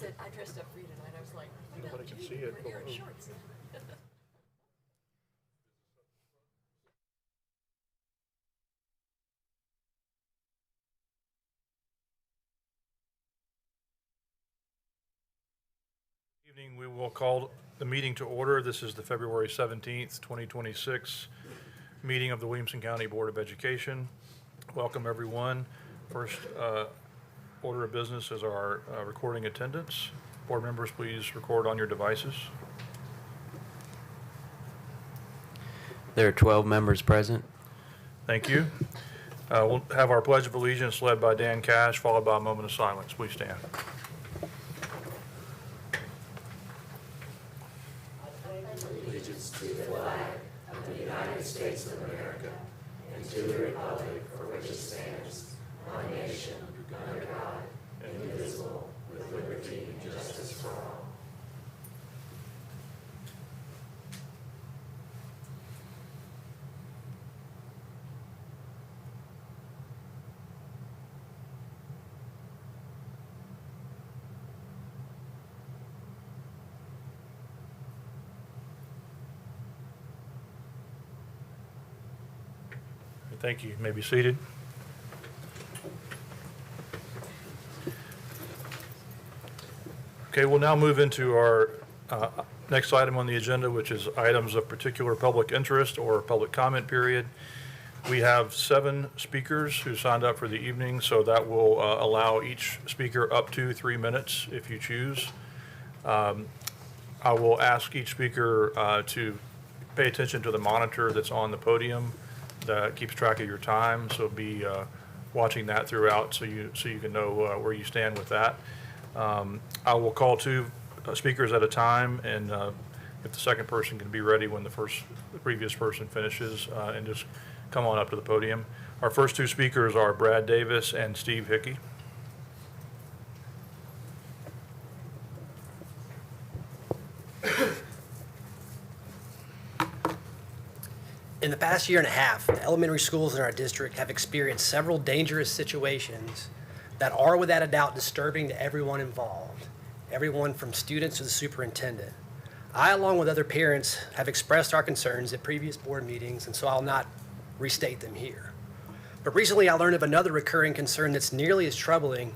said, I dressed up for you tonight. I was like, Nobody can see it. you're in shorts. Evening, we will call the meeting to order. This is the February 17th, 2026 meeting of the Williamson County Board of Education. Welcome, everyone. First order of business is our recording attendance. Board members, please record on your devices. There are 12 members present. Thank you. We'll have our Pledge of Allegiance led by Dan Cash, followed by a moment of silence. Please stand. Allegiance to the flag of the United States of America and to the republic for which it stands, one nation, under God, indivisible, with liberty and justice for all. Thank you. You may be seated. Okay, we'll now move into our next item on the agenda, which is items of particular public interest or public comment period. We have 7 speakers who signed up for the evening, so that will allow each speaker up to 3 minutes if you choose. I will ask each speaker to pay attention to the monitor that's on the podium that keeps track of your time, so be watching that throughout so you can know where you stand with that. I will call 2 speakers at a time, and if the second person can be ready when the previous person finishes, and just come on up to the podium. Our first 2 speakers are Brad Davis and Steve Hickey. In the past year and a half, the elementary schools in our district have experienced several dangerous situations that are without a doubt disturbing to everyone involved, everyone from students to the superintendent. I, along with other parents, have expressed our concerns at previous board meetings, and so I'll not restate them here. But recently I learned of another recurring concern that's nearly as troubling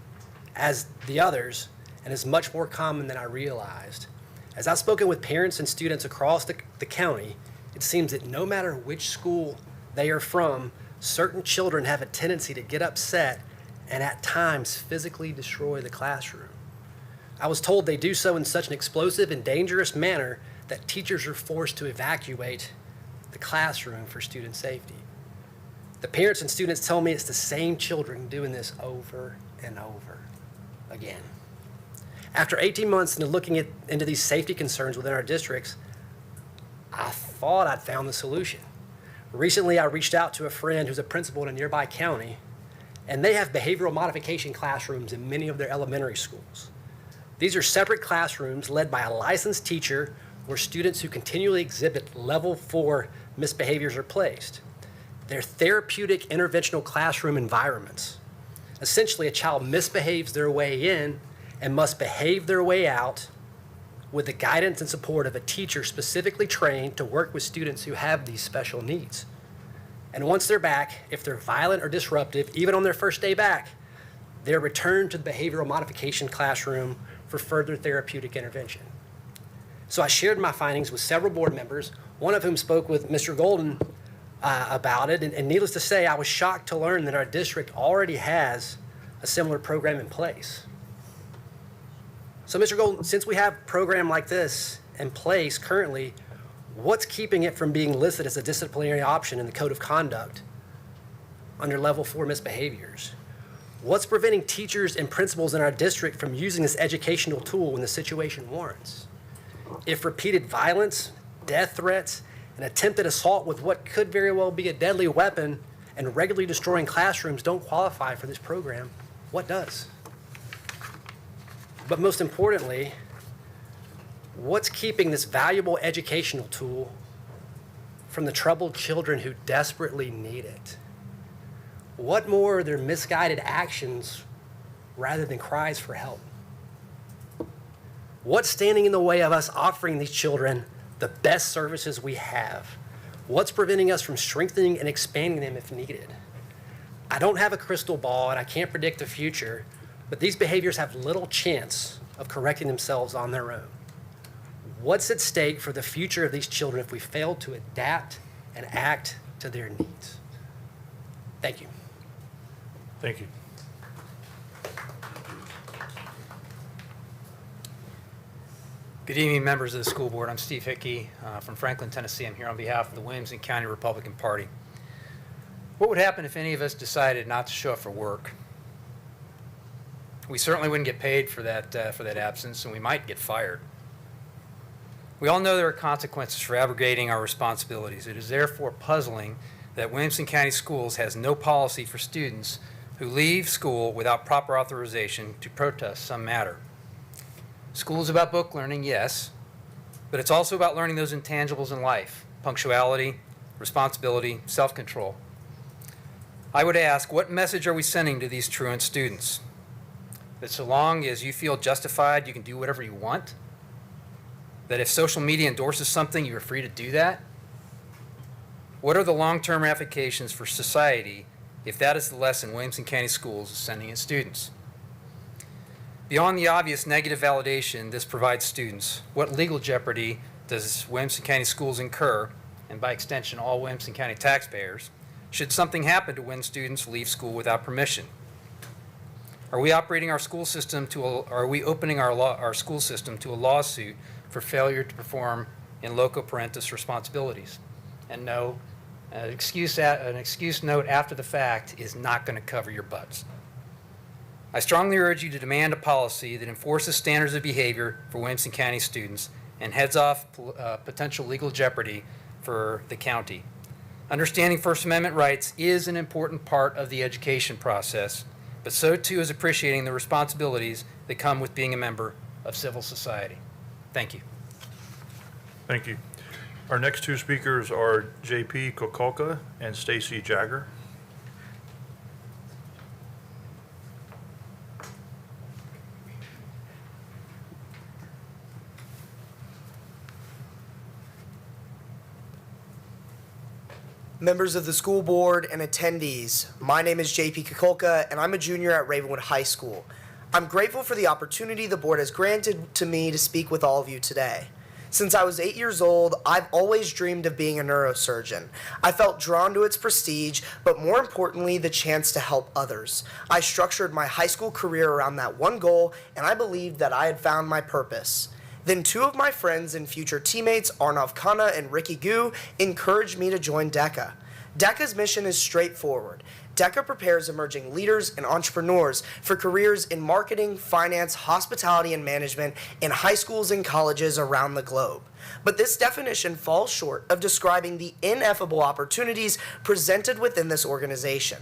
as the others and is much more common than I realized. As I've spoken with parents and students across the county, it seems that no matter which school they are from, certain children have a tendency to get upset and at times physically destroy the classroom. I was told they do so in such an explosive and dangerous manner that teachers are forced to evacuate the classroom for student safety. The parents and students tell me it's the same children doing this over and over again. After 18 months into looking into these safety concerns within our districts, I thought I'd found the solution. Recently, I reached out to a friend who's a principal in a nearby county, and they have behavioral modification classrooms in many of their elementary schools. These are separate classrooms led by a licensed teacher where students who continually exhibit level 4 misbehaviors are placed. They're therapeutic interventional classroom environments. Essentially, a child misbehaves their way in and must behave their way out with the guidance and support of a teacher specifically trained to work with students who have these special needs. And once they're back, if they're violent or disruptive, even on their first day back, they're returned to the behavioral modification classroom for further therapeutic intervention. So I shared my findings with several board members, one of whom spoke with Mr. Golden about it, and needless to say, I was shocked to learn that our district already has a similar program in place. So Mr. Golden, since we have a program like this in place currently, what's keeping it from being listed as a disciplinary option in the Code of Conduct under level 4 misbehaviors? What's preventing teachers and principals in our district from using this educational tool when the situation warrants? If repeated violence, death threats, and attempted assault with what could very well be a deadly weapon and regularly destroying classrooms don't qualify for this program, what does? But most importantly, what's keeping this valuable educational tool from the troubled children who desperately need it? What more are their misguided actions rather than cries for help? What's standing in the way of us offering these children the best services we have? What's preventing us from strengthening and expanding them if needed? I don't have a crystal ball and I can't predict the future, but these behaviors have little chance of correcting themselves on their own. What's at stake for the future of these children if we fail to adapt and act to their needs? Thank you. Thank you. Good evening, members of the school board. I'm Steve Hickey from Franklin, Tennessee. I'm here on behalf of the Williamson County Republican Party. What would happen if any of us decided not to show up for work? We certainly wouldn't get paid for that absence, and we might get fired. We all know there are consequences for abrogating our responsibilities. It is therefore puzzling that Williamson County Schools has no policy for students who leave school without proper authorization to protest some matter. School is about book learning, yes, but it's also about learning those intangibles in life: punctuality, responsibility, self-control. I would ask, what message are we sending to these truant students? That so long as you feel justified, you can do whatever you want? That if social media endorses something, you are free to do that? What are the long-term ramifications for society if that is the lesson Williamson County Schools is sending its students? Beyond the obvious negative validation this provides students, what legal jeopardy does Williamson County Schools incur, and by extension all Williamson County taxpayers, should something happen to when students leave school without permission? Are we operating our school system are we opening our school system to a lawsuit for failure to perform in loco parentis responsibilities? And no, an excuse note after the fact is not going to cover your butts. I strongly urge you to demand a policy that enforces standards of behavior for Williamson County students and heads off potential legal jeopardy for the county. Understanding First Amendment rights is an important part of the education process, but so too is appreciating the responsibilities that come with being a member of civil society. Thank you. Thank you. Our next two speakers are J.P. Kokolka and Stacy Jagger. Members of the school board and attendees, my name is JP Kokolka and I'm a junior at Ravenwood High School. I'm grateful for the opportunity the board has granted to me to speak with all of you today. Since I was 8 years old, I've always dreamed of being a neurosurgeon. I felt drawn to its prestige, but more importantly, the chance to help others. I structured my high school career around that one goal, and I believed that I had found my purpose. Then two of my friends and future teammates, Arnav Khanna and Ricky Gu, encouraged me to join DECA. DECA's mission is straightforward. DECA prepares emerging leaders and entrepreneurs for careers in marketing, finance, hospitality, and management in high schools and colleges around the globe. But this definition falls short of describing the ineffable opportunities presented within this organization.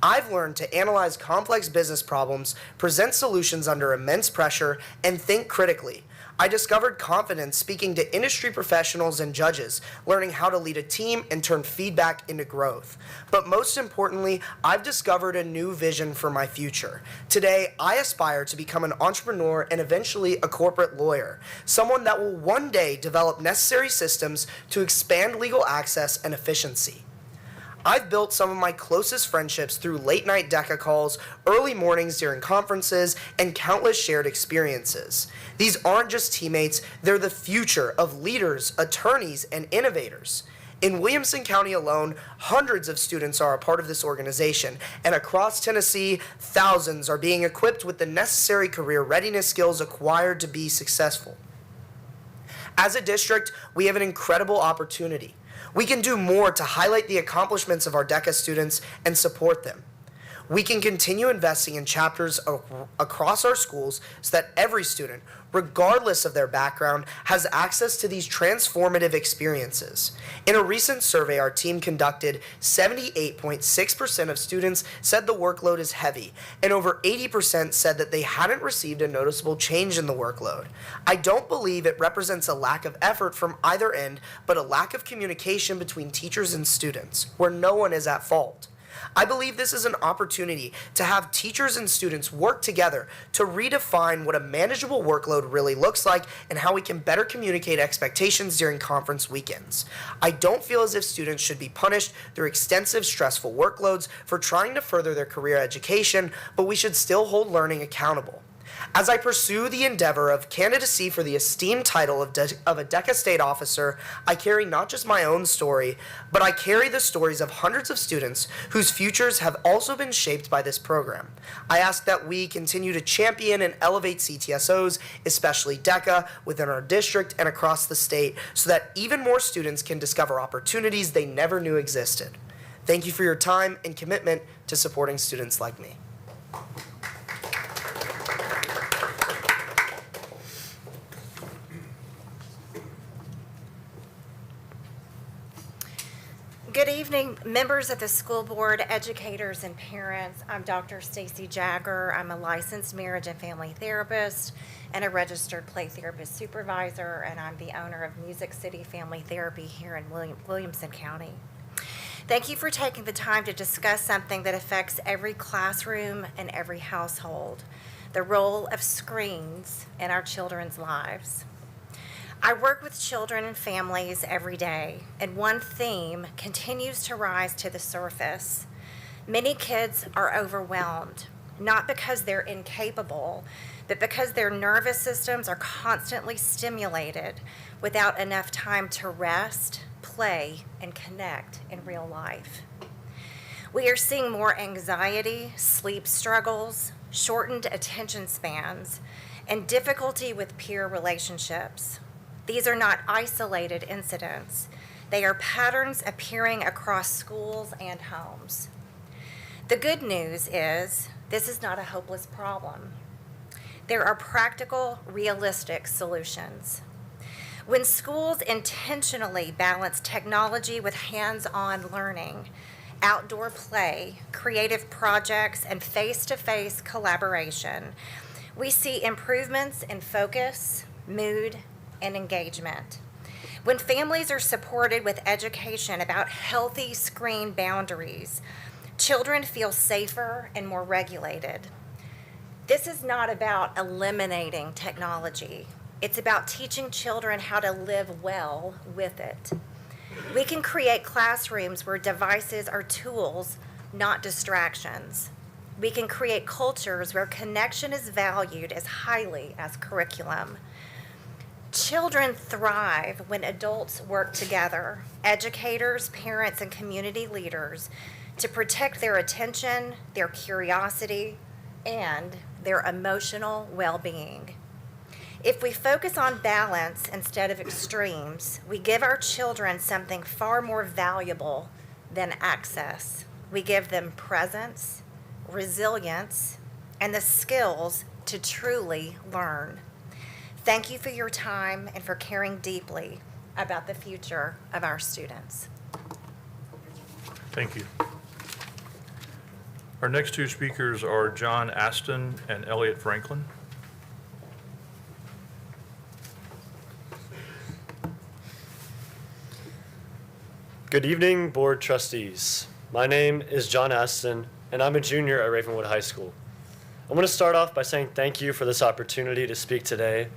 I've learned to analyze complex business problems, present solutions under immense pressure, and think critically. I discovered confidence speaking to industry professionals and judges, learning how to lead a team and turn feedback into growth. But most importantly, I've discovered a new vision for my future. Today, I aspire to become an entrepreneur and eventually a corporate lawyer, someone that will one day develop necessary systems to expand legal access and efficiency. I've built some of my closest friendships through late-night DECA calls, early mornings during conferences, and countless shared experiences. These aren't just teammates, they're the future of leaders, attorneys, and innovators. In Williamson County alone, hundreds of students are a part of this organization, and across Tennessee, thousands are being equipped with the necessary career readiness skills acquired to be successful. As a district, we have an incredible opportunity. We can do more to highlight the accomplishments of our DECA students and support them. We can continue investing in chapters across our schools so that every student, regardless of their background, has access to these transformative experiences. In a recent survey our team conducted, 78.6% of students said the workload is heavy, and over 80% said that they hadn't received a noticeable change in the workload. I don't believe it represents a lack of effort from either end, but a lack of communication between teachers and students, where no one is at fault. I believe this is an opportunity to have teachers and students work together to redefine what a manageable workload really looks like and how we can better communicate expectations during conference weekends. I don't feel as if students should be punished through extensive, stressful workloads for trying to further their career education, but we should still hold learning accountable. As I pursue the endeavor of candidacy for the esteemed title of a DECA State Officer, I carry not just my own story, but I carry the stories of hundreds of students whose futures have also been shaped by this program. I ask that we continue to champion and elevate CTSOs, especially DECA, within our district and across the state, so that even more students can discover opportunities they never knew existed. Thank you for your time and commitment to supporting students like me. Good evening, members of the school board, educators, and parents. I'm Dr. Stacy Jagger. I'm a licensed marriage and family therapist and a registered play therapist supervisor, and I'm the owner of Music City Family Therapy here in Williamson County. Thank you for taking the time to discuss something that affects every classroom and every household, the role of screens in our children's lives. I work with children and families every day, and one theme continues to rise to the surface. Many kids are overwhelmed, not because they're incapable, but because their nervous systems are constantly stimulated without enough time to rest, play, and connect in real life. We are seeing more anxiety, sleep struggles, shortened attention spans, and difficulty with peer relationships. These are not isolated incidents. They are patterns appearing across schools and homes. The good news is this is not a hopeless problem. There are practical, realistic solutions. When schools intentionally balance technology with hands-on learning, outdoor play, creative projects, and face-to-face collaboration, we see improvements in focus, mood, and engagement. When families are supported with education about healthy screen boundaries, children feel safer and more regulated. This is not about eliminating technology. It's about teaching children how to live well with it. We can create classrooms where devices are tools, not distractions. We can create cultures where connection is valued as highly as curriculum. Children thrive when adults work together, educators, parents, and community leaders, to protect their attention, their curiosity, and their emotional well-being. If we focus on balance instead of extremes, we give our children something far more valuable than access. We give them presence, resilience, and the skills to truly learn. Thank you for your time and for caring deeply about the future of our students. Thank you. Our next two speakers are John Aston and Elliot Franklin. Good evening, Board Trustees. My name is John Aston, and I'm a junior at Ravenwood High School. I want to start off by saying thank you for this opportunity to speak today.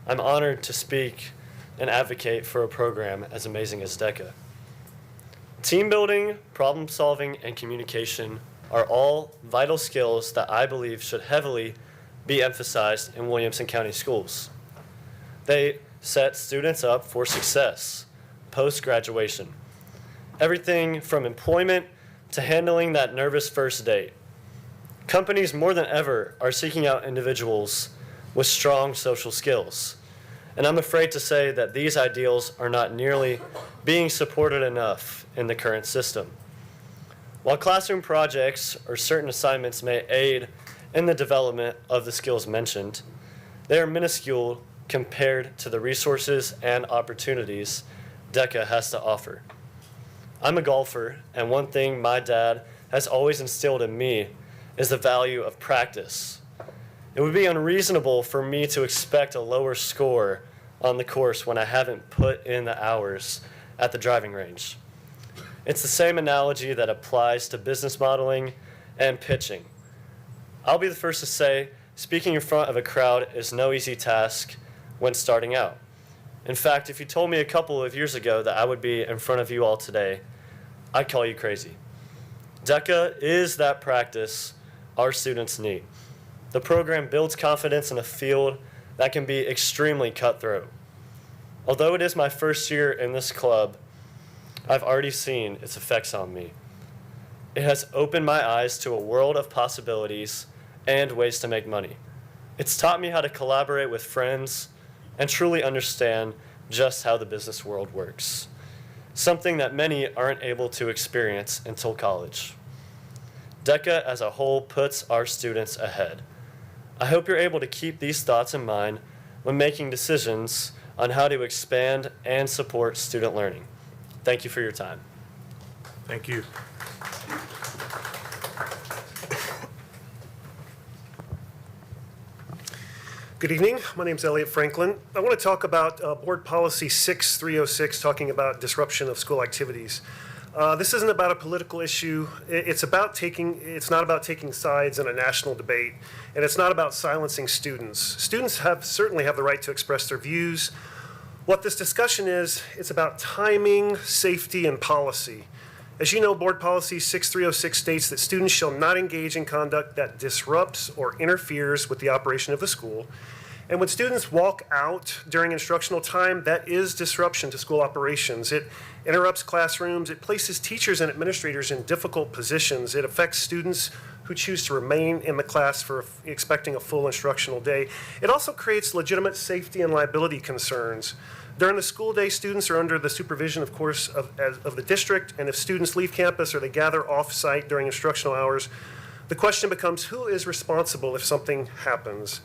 I'm honored to speak and advocate for a program as amazing as DECA. Team building, problem solving, and communication are all vital skills that I believe should heavily be emphasized in Williamson County schools. They set students up for success post-graduation. Everything from employment to handling that nervous first date. Companies more than ever are seeking out individuals with strong social skills. And I'm afraid to say that these ideals are not nearly being supported enough in the current system. While classroom projects or certain assignments may aid in the development of the skills mentioned, they are minuscule compared to the resources and opportunities DECA has to offer. I'm a golfer, and one thing my dad has always instilled in me is the value of practice. It would be unreasonable for me to expect a lower score on the course when I haven't put in the hours at the driving range. It's the same analogy that applies to business modeling and pitching. I'll be the first to say, speaking in front of a crowd is no easy task when starting out. In fact, if you told me a couple of years ago that I would be in front of you all today, I'd call you crazy. DECA is that practice our students need. The program builds confidence in a field that can be extremely cutthroat. Although it is my first year in this club, I've already seen its effects on me. It has opened my eyes to a world of possibilities and ways to make money. It's taught me how to collaborate with friends and truly understand just how the business world works, something that many aren't able to experience until college. DECA as a whole puts our students ahead. I hope you're able to keep these thoughts in mind when making decisions on how to expand and support student learning. Thank you for your time. Thank you. Good evening. My name is Elliot Franklin. I want to talk about Board Policy 6306, talking about disruption of school activities. This isn't about a political issue. It's not about taking sides in a national debate, and it's not about silencing students. Students certainly have the right to express their views. What this discussion is, it's about timing, safety, and policy. As you know, Board Policy 6306 states that students shall not engage in conduct that disrupts or interferes with the operation of the school. And when students walk out during instructional time, that is disruption to school operations. It interrupts classrooms. It places teachers and administrators in difficult positions. It affects students who choose to remain in the class for expecting a full instructional day. It also creates legitimate safety and liability concerns. During the school day, students are under the supervision, of course, of the district, and if students leave campus or they gather off-site during instructional hours, the question becomes, who is responsible if something happens?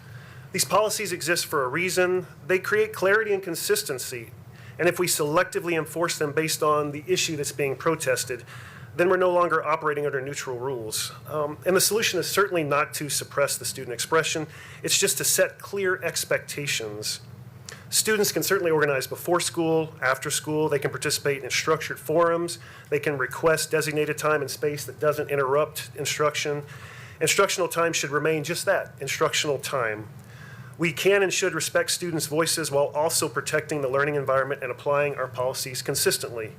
These policies exist for a reason. They create clarity and consistency, and if we selectively enforce them based on the issue that's being protested, then we're no longer operating under neutral rules. And the solution is certainly not to suppress the student expression. It's just to set clear expectations. Students can certainly organize before school, after school. They can participate in structured forums. They can request designated time and space that doesn't interrupt instruction. Instructional time should remain just that, instructional time. We can and should respect students' voices while also protecting the learning environment and applying our policies consistently.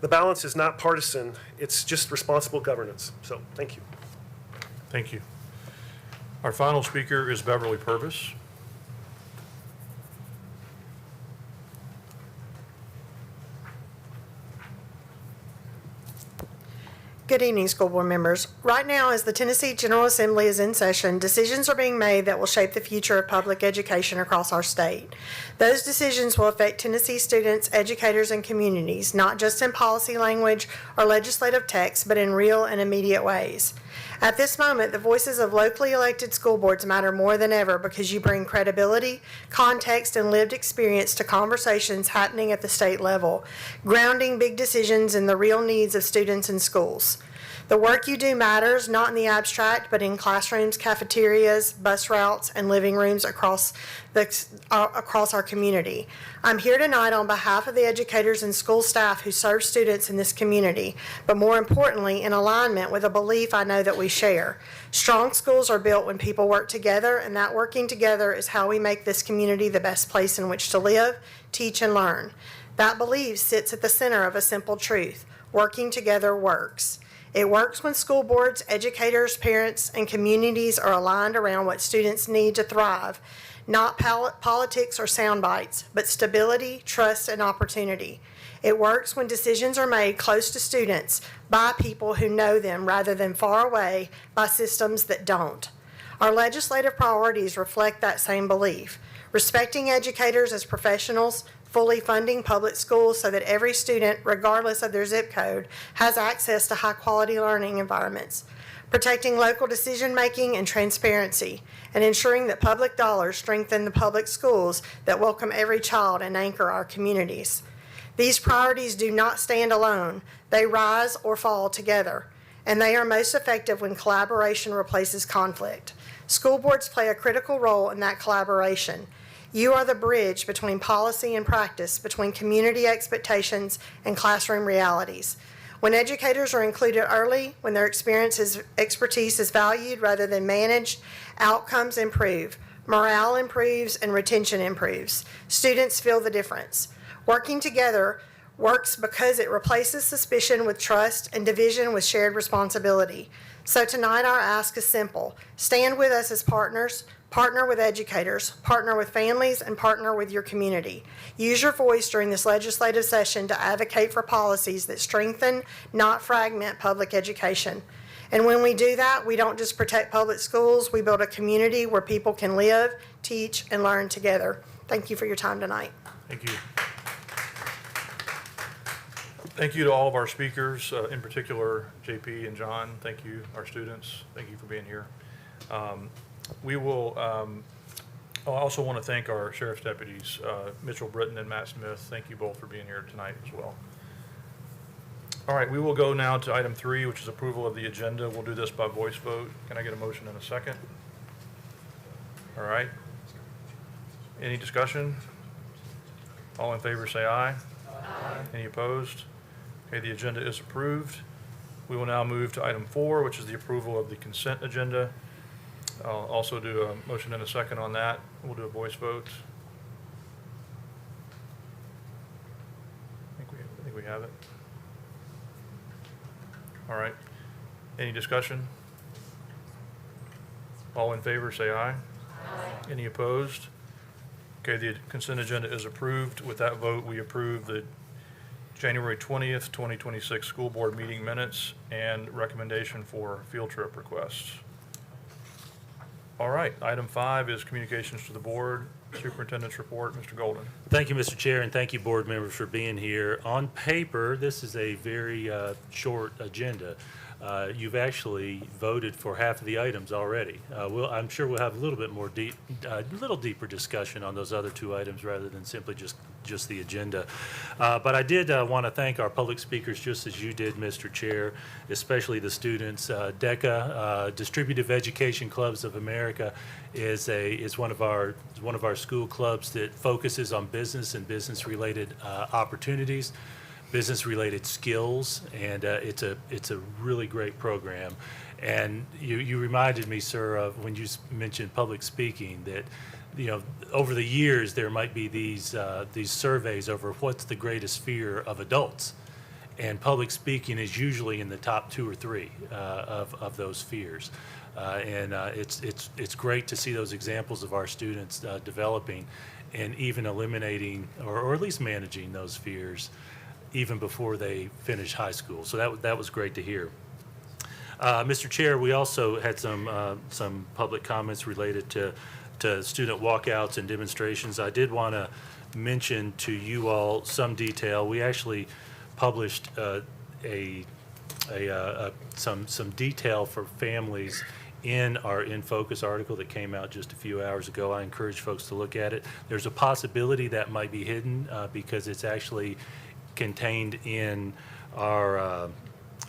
The balance is not partisan. It's just responsible governance. So, thank you. Thank you. Our final speaker is Beverly Purvis. Good evening, school board members. Right now, as the Tennessee General Assembly is in session, decisions are being made that will shape the future of public education across our state. Those decisions will affect Tennessee students, educators, and communities, not just in policy language or legislative text, but in real and immediate ways. At this moment, the voices of locally elected school boards matter more than ever because you bring credibility, context, and lived experience to conversations happening at the state level, grounding big decisions in the real needs of students and schools. The work you do matters, not in the abstract, but in classrooms, cafeterias, bus routes, and living rooms across our community. I'm here tonight on behalf of the educators and school staff who serve students in this community, but more importantly, in alignment with a belief I know that we share. Strong schools are built when people work together, and that working together is how we make this community the best place in which to live, teach, and learn. That belief sits at the center of a simple truth: working together works. It works when school boards, educators, parents, and communities are aligned around what students need to thrive, not politics or sound bites, but stability, trust, and opportunity. It works when decisions are made close to students by people who know them rather than far away by systems that don't. Our legislative priorities reflect that same belief: respecting educators as professionals, fully funding public schools so that every student, regardless of their zip code, has access to high-quality learning environments, protecting local decision-making and transparency, and ensuring that public dollars strengthen the public schools that welcome every child and anchor our communities. These priorities do not stand alone. They rise or fall together, and they are most effective when collaboration replaces conflict. School boards play a critical role in that collaboration. You are the bridge between policy and practice, between community expectations and classroom realities. When educators are included early, when their expertise is valued rather than managed, outcomes improve, morale improves, and retention improves. Students feel the difference. Working together works because it replaces suspicion with trust and division with shared responsibility. So tonight our ask is simple. Stand with us as partners, partner with educators, partner with families, and partner with your community. Use your voice during this legislative session to advocate for policies that strengthen, not fragment, public education. And when we do that, we don't just protect public schools, we build a community where people can live, teach, and learn together. Thank you for your time tonight. Thank you. Thank you to all of our speakers, in particular JP and John. Thank you, our students. Thank you for being here. We will, I also want to thank our sheriff's deputies, Mitchell Britton and Matt Smith. Thank you both for being here tonight as well. All right, we will go now to item 3, which is approval of the agenda. We'll do this by voice vote. Can I get a motion in a second? All right. Any discussion? All in favor say aye. Aye. Any opposed? Okay, the agenda is approved. We will now move to item 4, which is the approval of the consent agenda. I'll also do a motion in a second on that. We'll do a voice vote. I think we have it. All right. Any discussion? All in favor say aye. Aye. Any opposed? Okay, the consent agenda is approved. With that vote, we approve the January 20th, 2026 school board meeting minutes and recommendation for field trip requests. All right, item 5 is communications to the board. Superintendent's report, Mr. Golden. Thank you, Mr. Chair, and thank you, board members, for being here. On paper, this is a very short agenda. You've actually voted for half of the items already. I'm sure we'll have a little bit more little deeper discussion on those other 2 items rather than simply just the agenda. But I did want to thank our public speakers, just as you did, Mr. Chair, especially the students. DECA, Distributive Education Clubs of America, is one of our school clubs that focuses on business and business-related opportunities, business-related skills, and it's a really great program. And you reminded me, sir, of when you mentioned public speaking, that over the years there might be these surveys over what's the greatest fear of adults, and public speaking is usually in the top 2 or 3 of those fears. It's great to see those examples of our students developing and even eliminating or at least managing those fears even before they finish high school. So that was great to hear. Mr. Chair, we also had some public comments related to student walkouts and demonstrations. I did want to mention to you all some detail. We actually published some detail for families in our In Focus article that came out just a few hours ago. I encourage folks to look at it. There's a possibility that might be hidden because it's actually contained in our,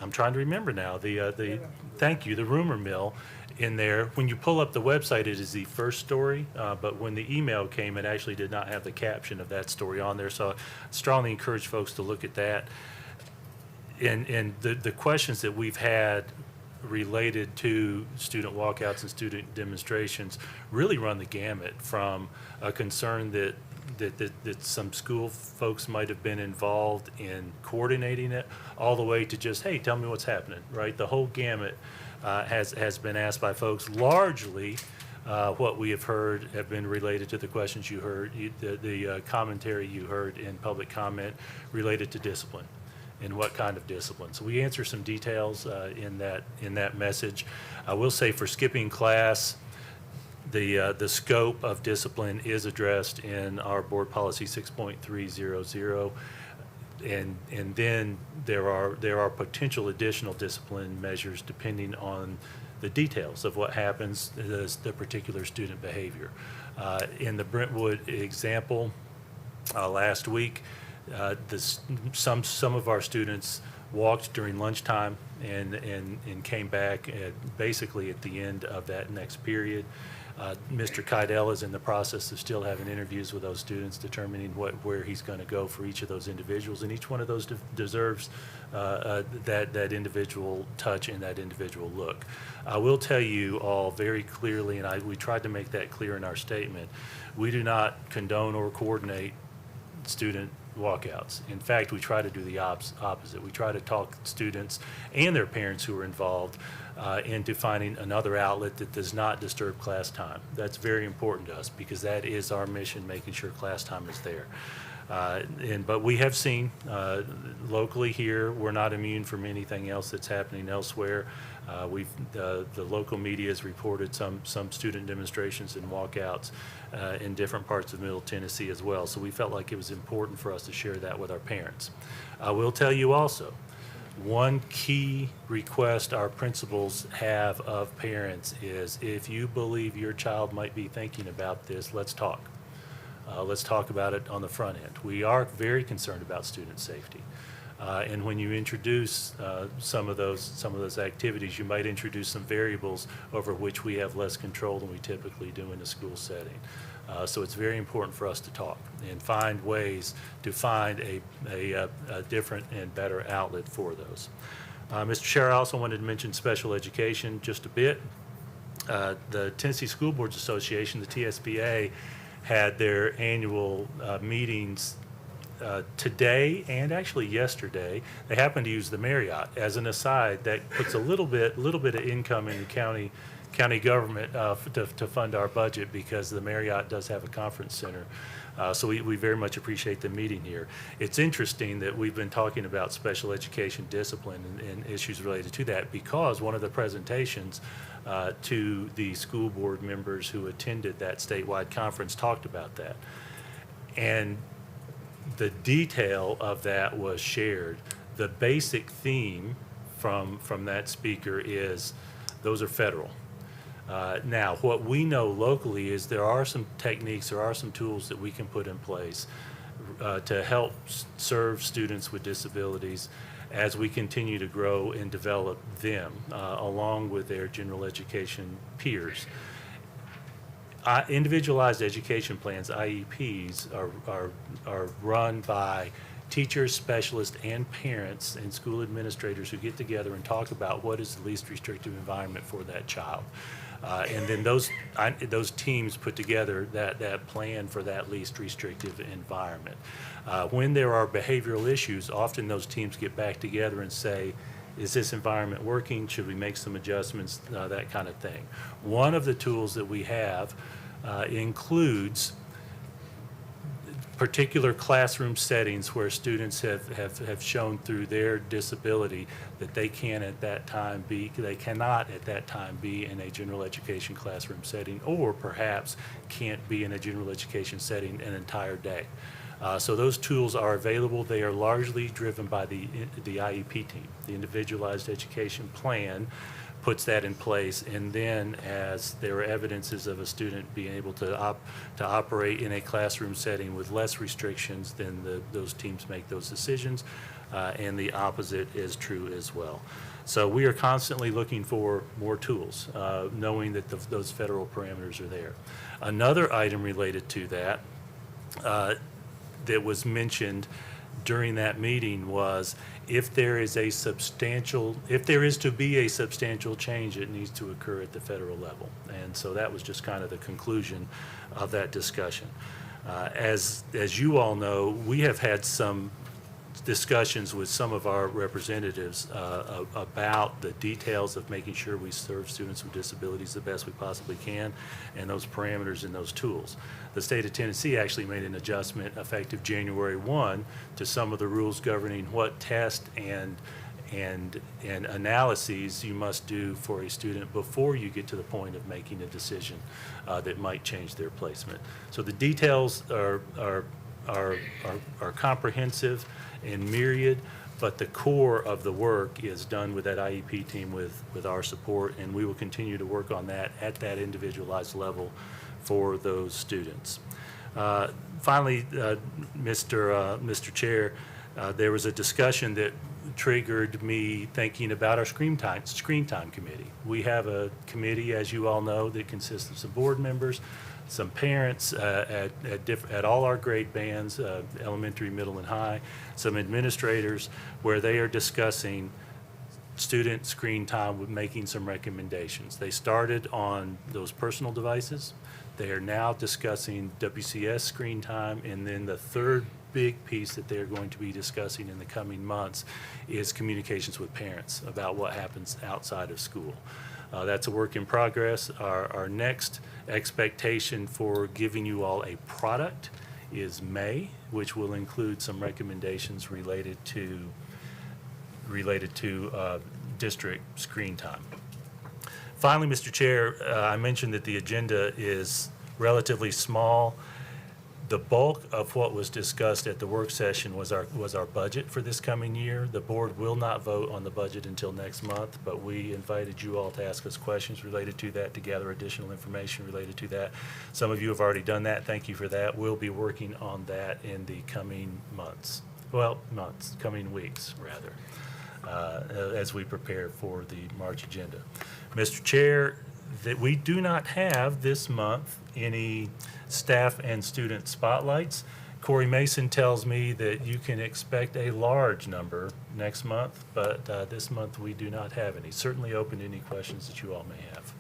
I'm trying to remember now, thank you, the rumor mill in there. When you pull up the website, it is the first story, but when the email came, it actually did not have the caption of that story on there. So I strongly encourage folks to look at that. And the questions that we've had related to student walkouts and student demonstrations really run the gamut, from a concern that some school folks might have been involved in coordinating it, all the way to just, hey, tell me what's happening, right? The whole gamut has been asked by folks. Largely, what we have heard have been related to the questions you heard, the commentary you heard in public comment related to discipline and what kind of discipline. So we answer some details in that message. I will say, for skipping class, the scope of discipline is addressed in our board policy 6.300, and then there are potential additional discipline measures depending on the details of what happens, the particular student behavior. In the Brentwood example last week, some of our students walked during lunchtime and came back basically at the end of that next period. Mr. Kydell is in the process of still having interviews with those students, determining where he's going to go for each of those individuals, and each one of those deserves that individual touch and that individual look. I will tell you all very clearly, and we tried to make that clear in our statement, we do not condone or coordinate student walkouts. In fact, we try to do the opposite. We try to talk students and their parents who are involved into finding another outlet that does not disturb class time. That's very important to us because that is our mission, making sure class time is there. But we have seen locally here, we're not immune from anything else that's happening elsewhere. The local media has reported some student demonstrations and walkouts in different parts of Middle Tennessee as well. So we felt like it was important for us to share that with our parents. I will tell you also, one key request our principals have of parents is if you believe your child might be thinking about this, let's talk. Let's talk about it on the front end. We are very concerned about student safety. And when you introduce some of those activities, you might introduce some variables over which we have less control than we typically do in a school setting. So it's very important for us to talk and find ways to find a different and better outlet for those. Mr. Chair, I also wanted to mention special education just a bit. The Tennessee School Boards Association, the TSBA, had their annual meetings today and actually yesterday. They happened to use the Marriott. As an aside, that puts a little bit of income in the county government to fund our budget because the Marriott does have a conference center. So we very much appreciate the meeting here. It's interesting that we've been talking about special education discipline and issues related to that because one of the presentations to the school board members who attended that statewide conference talked about that. And the detail of that was shared. The basic theme from that speaker is those are federal. Now, what we know locally is there are some techniques, there are some tools that we can put in place to help serve students with disabilities as we continue to grow and develop them along with their general education peers. Individualized education plans, IEPs, are run by teachers, specialists, and parents and school administrators who get together and talk about what is the least restrictive environment for that child. And then those teams put together that plan for that least restrictive environment. When there are behavioral issues, often those teams get back together and say, is this environment working? Should we make some adjustments? That kind of thing. One of the tools that we have includes particular classroom settings where students have shown through their disability that they cannot at that time be in a general education classroom setting, or perhaps can't be in a general education setting an entire day. So those tools are available. They are largely driven by the IEP team. The Individualized Education Plan puts that in place, and then as there are evidences of a student being able to operate in a classroom setting with less restrictions, then those teams make those decisions, and the opposite is true as well. So we are constantly looking for more tools, knowing that those federal parameters are there. Another item related to that that was mentioned during that meeting was if there is to be a substantial change, it needs to occur at the federal level. And so that was just kind of the conclusion of that discussion. As you all know, we have had some discussions with some of our representatives about the details of making sure we serve students with disabilities the best we possibly can, and those parameters and those tools. The state of Tennessee actually made an adjustment effective January 1 to some of the rules governing what tests and analyses you must do for a student before you get to the point of making a decision that might change their placement. So the details are comprehensive and myriad, but the core of the work is done with that IEP team with our support, and we will continue to work on that at that individualized level for those students. Finally, Mr. Chair, there was a discussion triggered me thinking about our screen time committee. We have a committee, as you all know, that consists of some board members, some parents at all our grade bands, elementary, middle, and high, some administrators, where they are discussing student screen time with making some recommendations. They started on those personal devices. They are now discussing WCS screen time, and then the third big piece that they're going to be discussing in the coming months is communications with parents about what happens outside of school. That's a work in progress. Our next expectation for giving you all a product is May, which will include some recommendations related to district screen time. Finally, Mr. Chair, I mentioned that the agenda is relatively small. The bulk of what was discussed at the work session was our budget for this coming year. The board will not vote on the budget until next month, but we invited you all to ask us questions related to that, to gather additional information related to that. Some of you have already done that. Thank you for that. We'll be working on that in the coming months. Well, coming weeks, rather, as we prepare for the March agenda. Mr. Chair, that we do not have this month any staff and student spotlights. Corey Mason tells me that you can expect a large number next month, but this month we do not have any. Certainly open to any questions that you all may have.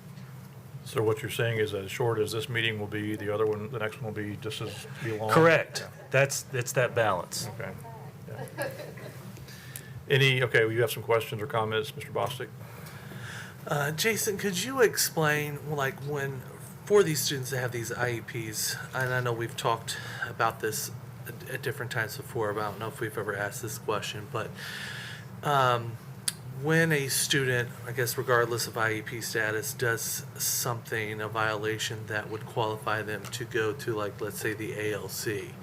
So what you're saying is as short as this meeting will be, the next one will be just as long? Correct. It's that balance. Okay. Yeah. Okay, we have some questions or comments, Mr. Bostic? Jason, could you explain, like, for these students that have these IEPs, and I know we've talked about this at different times before, but I don't know if we've ever asked this question, but when a student, I guess regardless of IEP status, does something, a violation that would qualify them to go to, like, let's say the ALC,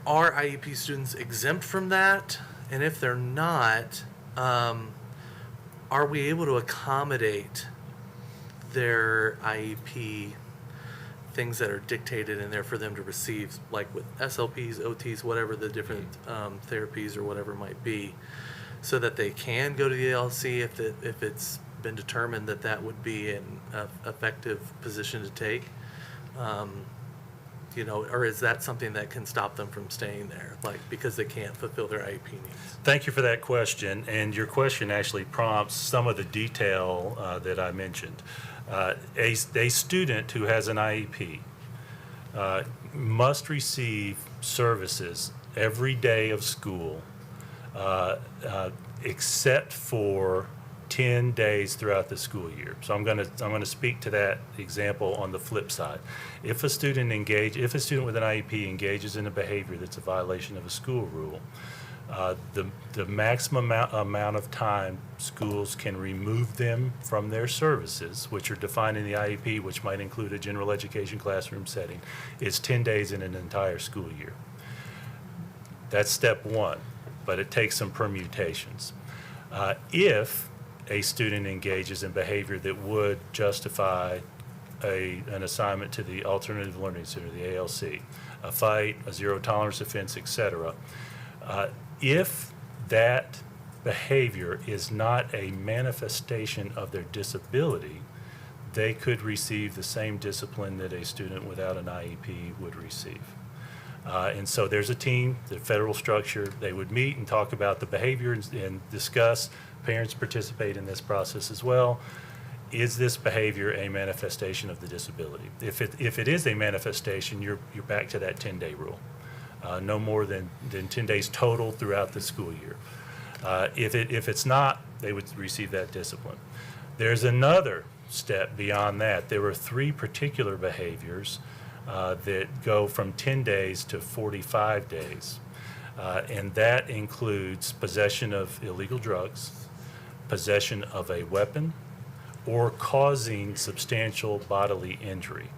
are IEP students exempt from that? And if they're not, are we able to accommodate their IEP things that are dictated in there for them to receive, like with SLPs, OTs, whatever the different therapies or whatever might be, so that they can go to the ALC if it's been determined that that would be an effective position to take? Or is that something that can stop them from staying there, like because they can't fulfill their IEP needs? Thank you for that question, and your question actually prompts some of the detail that I mentioned. A student who has an IEP must receive services every day of school except for 10 days throughout the school year. So I'm going to speak to that example on the flip side. If a student with an IEP engages in a behavior that's a violation of a school rule, the maximum amount of time schools can remove them from their services, which are defined in the IEP, which might include a general education classroom setting, is 10 days in an entire school year. That's step one, but it takes some permutations. If a student engages in behavior that would justify an assignment to the Alternative Learning Center, the ALC, a fight, a zero tolerance offense, etc., if that behavior is not a manifestation of their disability, they could receive the same discipline that a student without an IEP would receive. And so there's a team, the federal structure, they would meet and talk about the behavior and discuss. Parents participate in this process as well. Is this behavior a manifestation of the disability? If it is a manifestation, you're back to that 10-day rule. No more than 10 days total throughout the school year. If it's not, they would receive that discipline. There's another step beyond that. There were 3 particular behaviors that go from 10 days to 45 days. And that includes possession of illegal drugs, possession of a weapon, or causing substantial bodily injury.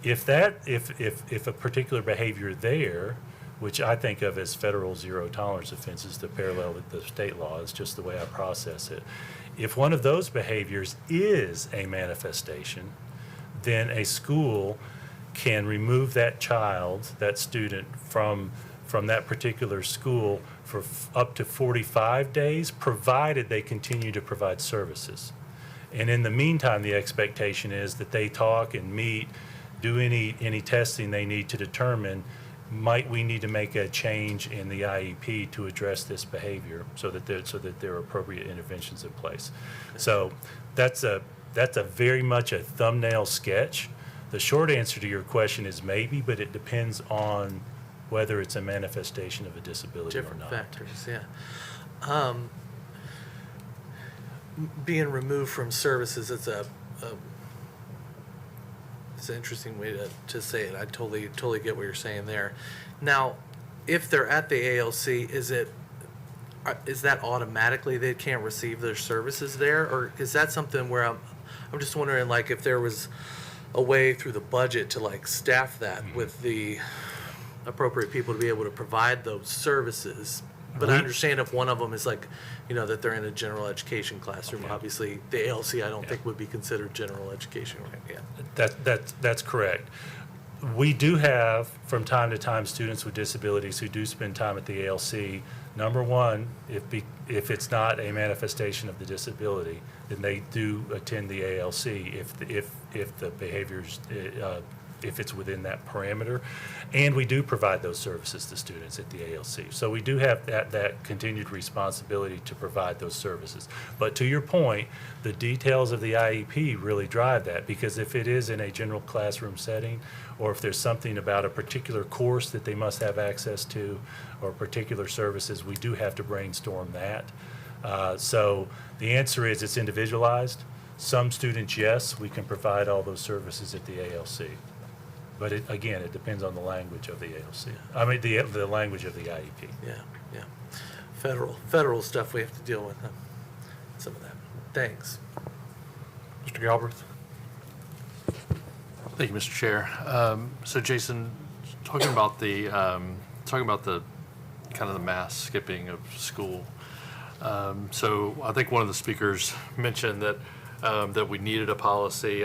If a particular behavior there, which I think of as federal zero tolerance offenses to parallel with the state law, is just the way I process it. If one of those behaviors is a manifestation, then a school can remove that child, that student, from from that particular school for up to 45 days, provided they continue to provide services. And in the meantime, the expectation is that they talk and meet, do any testing they need to determine, might we need to make a change in the IEP to address this behavior so that there are appropriate interventions in place. So that's a very much a thumbnail sketch. The short answer to your question is maybe, but it depends on whether it's a manifestation of a disability or Different not. factors, yeah. Being removed from services, it's an interesting way to say it. I totally get what you're saying there. Now, if they're at the ALC, is that automatically they can't receive their services there, or is that something where I'm just wondering, like, if there was a way through the budget to like staff that with the appropriate people to be able to provide those services. But I understand if one of them is like, that they're in a general education classroom. Okay. Obviously, the ALC I don't think would be considered general education, right? Yeah. That's correct. We do have, from time to time, students with disabilities who do spend time at the ALC. Number one, if it's not a manifestation of the disability, then they do attend the ALC if the behaviors, if it's within that parameter. And we do provide those services to students at the ALC. So we do have that continued responsibility to provide those services. But to your point, the details of the IEP really drive that, because if it is in a general classroom setting, or if there's something about a particular course that they must have access to, or particular services, we do have to brainstorm that. So the answer is it's individualized. Some students, yes, we can provide all those services at the ALC. But again, it depends on the language of the ALC. I mean, the language of the IEP. Yeah. Federal stuff we have to deal with. Some of that. Thanks. Mr. Galbraith? Thank you, Mr. Chair. So Jason, talking about the kind of the mass skipping of school. So I think one of the speakers mentioned that that we needed a policy.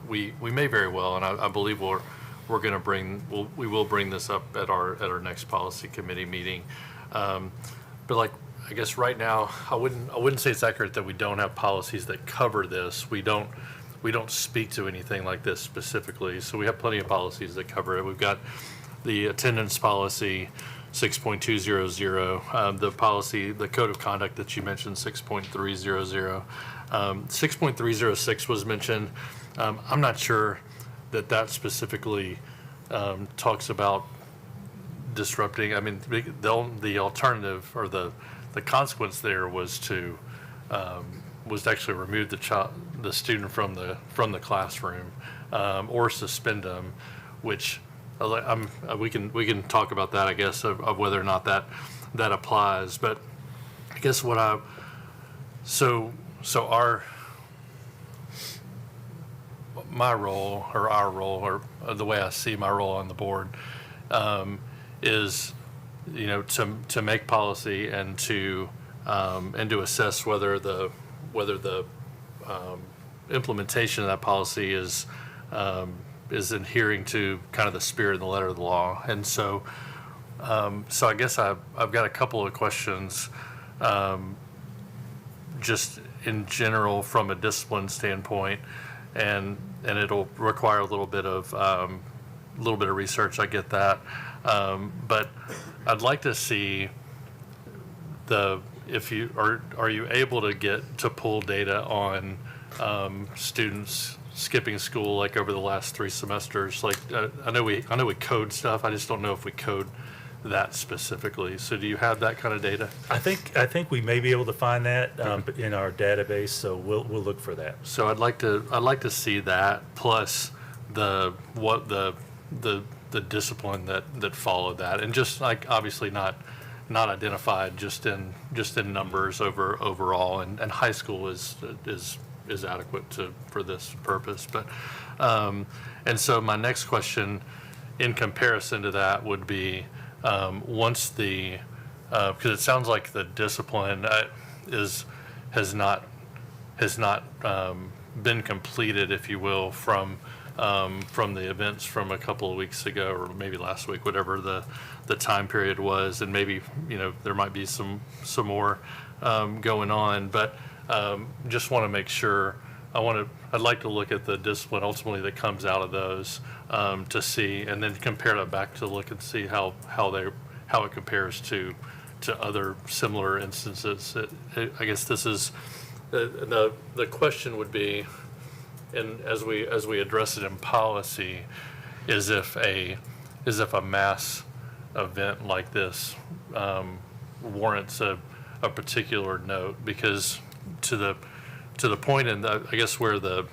We may very well, and I believe we will bring this up at our next policy committee meeting. But like, I guess right now, I wouldn't say it's accurate that we don't have policies that cover this. We don't speak to anything like this specifically. So we have plenty of policies that cover it. We've got the attendance policy 6.200, the policy, the code of conduct that you mentioned, 6.300. 6.306 was mentioned. I'm not sure that specifically talks about disrupting. I mean, the alternative or the consequence there was to actually remove the student from the classroom or suspend them, which we can talk about that, I guess, of whether or not that applies. But I guess my role or our role, or the way I see my role on the board, is to make policy and to assess whether the implementation of that policy is adhering to kind of the spirit and the letter of the law. And so I guess I've got a couple of questions, just in general from a discipline standpoint, and it'll require a little bit of research. I get that, but I'd like to see are you able to pull data on students skipping school, like over the last 3 semesters? Like I know we code stuff. I just don't know if we code that specifically. So do you have that kind of data? I think we may be able to find that in our database. So we'll look for that. So I'd like to see that, plus the discipline that followed that, and just like obviously not identified just in numbers overall, and high school is adequate for this purpose. But and so my next question in comparison to that would be, once because it sounds like the discipline has not been completed, if you will, from from the events from a couple of weeks ago, or maybe last week, whatever the time period was, and maybe, there might be some more going on, but just want to make sure. I'd like to look at the discipline ultimately that comes out of those to see, and then compare that back to look and see how it compares to other similar instances. I guess this is the question would be, and as we address it in policy, is if a mass event like this warrants a particular note, because to the point, and I guess where the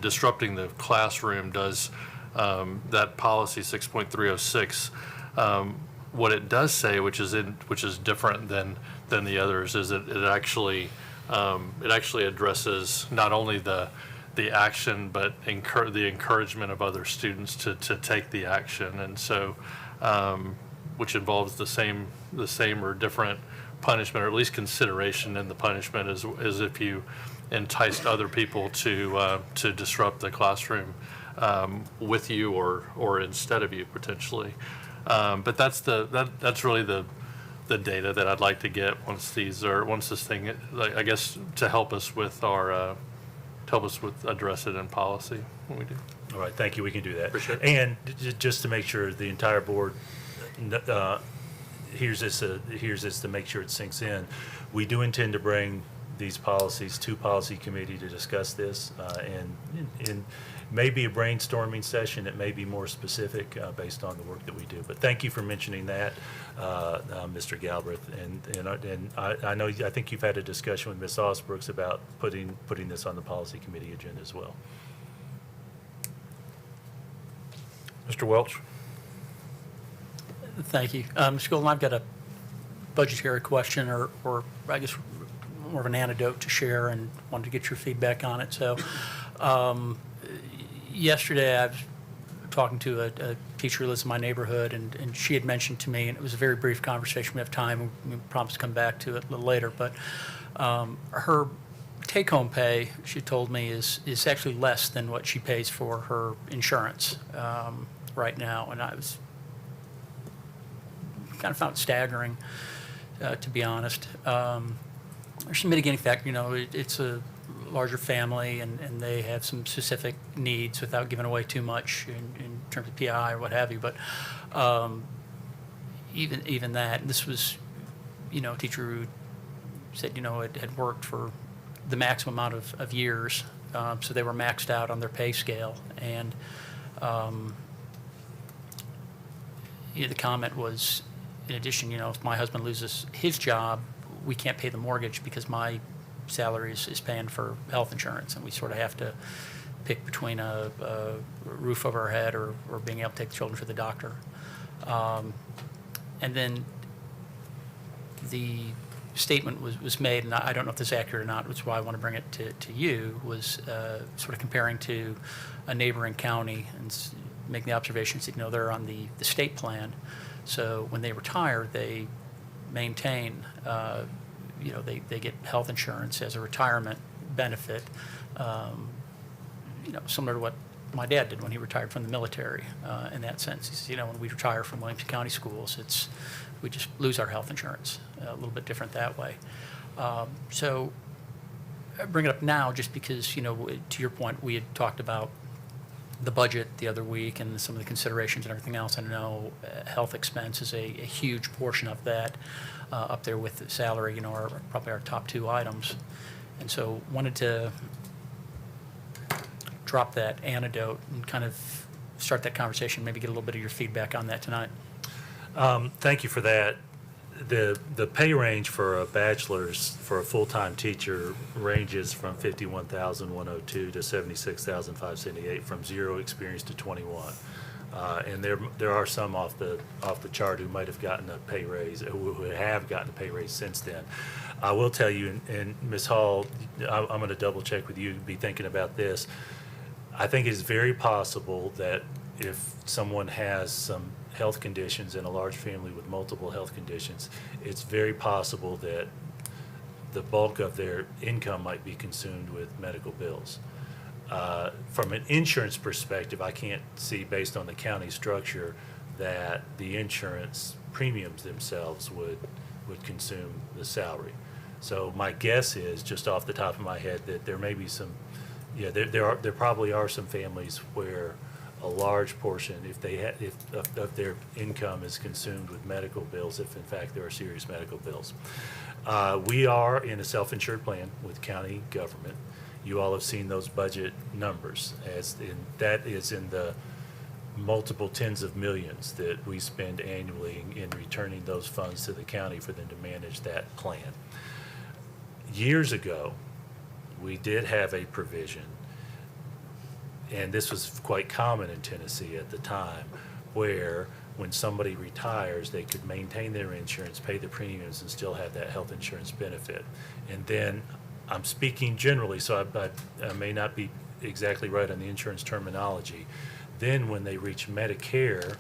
disrupting the classroom does, that policy 6.306, what it does say, which is different than the others, is that it actually addresses not only the action, but the encouragement of other students to take the action, and so which involves the same or different punishment, or at least consideration in the punishment, as if you enticed other people to disrupt the classroom with you or instead of you potentially. But that's really the data that I'd like to get once this thing, I guess, to help us with address it in policy when we do. All right, thank you. We can do that. Appreciate it. And just to make sure the entire board hears this to make sure it sinks in, we do intend to bring these policies to policy committee to discuss this, and maybe a brainstorming session. It may be more specific based on the work that we do. But thank you for mentioning that, Mr. Galbraith. And I think you've had a discussion with Ms. Osbrooks about putting this on the policy committee agenda as well. Mr. Welch? Thank you. Mr. Golden, I've got a budgetary question, or I guess more of an anecdote to share, and wanted to get your feedback on it. So yesterday I was talking to a teacher who lives in my neighborhood, and she had mentioned to me, and it was a very brief conversation, we have time, we promise to come back to it a little later, but her take-home pay, she told me, is actually less than what she pays for her insurance right now, and I was kind of found it staggering, to be honest. There's some mitigating factor, it's a larger family, and they have some specific needs without giving away too much in terms of PI or what have you. But even that, this was, a teacher who said, it had worked for the maximum amount of years, so they were maxed out on their pay scale. And the comment was, in addition, if my husband loses his job, we can't pay the mortgage because my salary is paying for health insurance, and we sort of have to pick between a roof over our head or being able to take the children to the doctor. And then the statement was made, and I don't know if this is accurate or not, which is why I want to bring it to you, was sort of comparing to a neighboring county and making the observation that, they're on the state plan. So when they retire, they maintain, they get health insurance as a retirement benefit, similar to what my dad did when he retired from the military. In that sense, he says, when we retire from Williamson County Schools, we just lose our health insurance. A little bit different that way. So I bring it up now just because, to your point, we had talked about the budget the other week and some of the considerations and everything else. I know health expense is a huge portion of that, up there with the salary, probably our top two items. And so wanted to drop that anecdote and kind of start that conversation, maybe get a little bit of your feedback on that tonight. Thank you for that. The pay range for a bachelor's for a full-time teacher ranges from $51,102 to $76,578, from 0 experience to 21. And there are some off the chart who might have gotten a pay raise, who have gotten a pay raise since then. I will tell you, and Ms. Hall, I'm going to double check with you, be thinking about this. I think it's very possible that if someone has some health conditions in a large family with multiple health conditions, it's very possible that the bulk of their income might be consumed with medical bills. from an insurance perspective, I can't see, based on the county structure, that the insurance premiums themselves would consume the salary. So my guess is, just off the top of my head, that there may be some, there probably are some families where a large portion, if of their income is consumed with medical bills, if in fact there are serious medical bills. We are in a self-insured plan with county government. You all have seen those budget numbers, that is in the multiple tens of millions that we spend annually in returning those funds to the county for them to manage that plan. Years ago, we did have a provision, and this was quite common in Tennessee at the time, where when somebody retires, they could maintain their insurance, pay the premiums, and still have that health insurance benefit. And then, I'm speaking generally, so I may not be exactly right on the insurance terminology. Then when they reach Medicare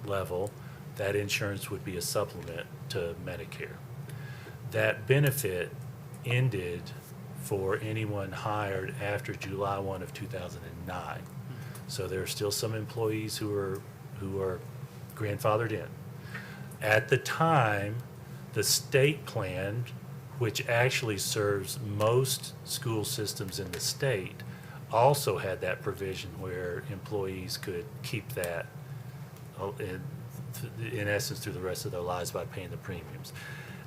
level, that insurance would be a supplement to Medicare. That benefit ended for anyone hired after July 1 of 2009. So there are still some employees who are grandfathered in. At the time, the state plan, which actually serves most school systems in the state, also had that provision where employees could keep that in essence through the rest of their lives by paying the premiums.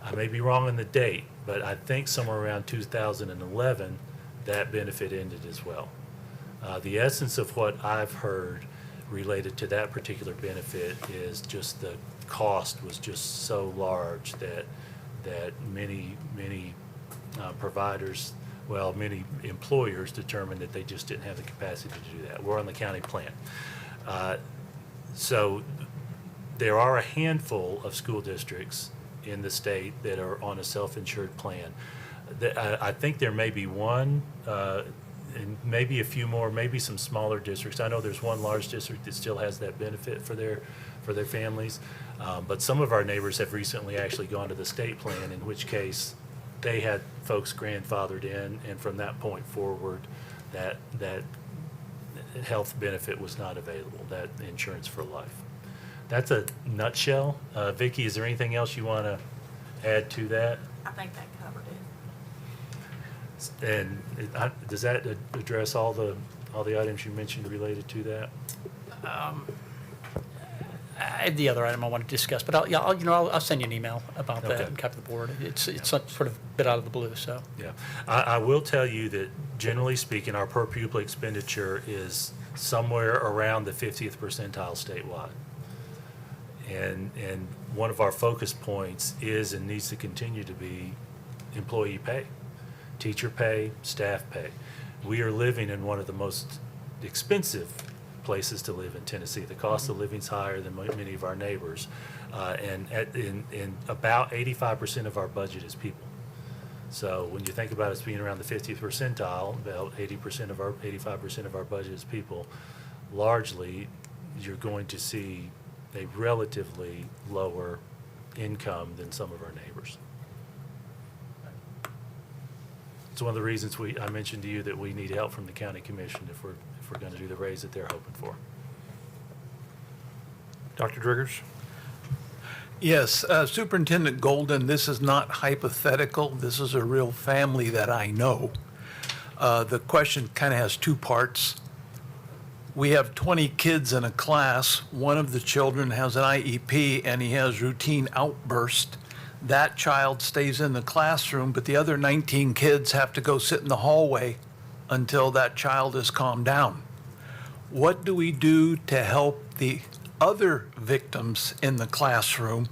I may be wrong on the date, but I think somewhere around 2011, that benefit ended as well. The essence of what I've heard related to that particular benefit is just the cost was just so large that many providers, well, many employers determined that they just didn't have the capacity to do that. We're on the county plan. So there are a handful of school districts in the state that are on a self-insured plan. I think there may be one, and maybe a few more, maybe some smaller districts. I know there's one large district that still has that benefit for their families. But some of our neighbors have recently actually gone to the state plan, in which case they had folks grandfathered in, and from that point forward, that health benefit was not available, that insurance for life. That's a nutshell. Vicki, is there anything else you want to add to that? I think that covered it. And does that address all the items you mentioned related to that? I had the other item I want to discuss, but I'll send you an email about that Okay. and copy the board. It's sort of a bit out of the blue, so. Yeah, I will tell you that generally speaking, our per pupil expenditure is somewhere around the 50th percentile statewide. And one of our focus points is and needs to continue to be employee pay, teacher pay, staff pay. We are living in one of the most expensive places to live in Tennessee. The cost of living is higher than many of our neighbors, and about 85% of our budget is people. So when you think about us being around the 50th percentile, about 85% of our budget is people. Largely, you're going to see a relatively lower income than some of our neighbors. It's one of the reasons I mentioned to you that we need help from the county commission if we're going to do the raise that they're hoping for. Dr. Driggers? Yes, Superintendent Golden, this is not hypothetical. This is a real family that I know. The question kind of has two parts. We have 20 kids in a class. One of the children has an IEP and he has routine outburst. That child stays in the classroom, but the other 19 kids have to go sit in the hallway until that child is calmed down. What do we do to help the other victims in the classroom?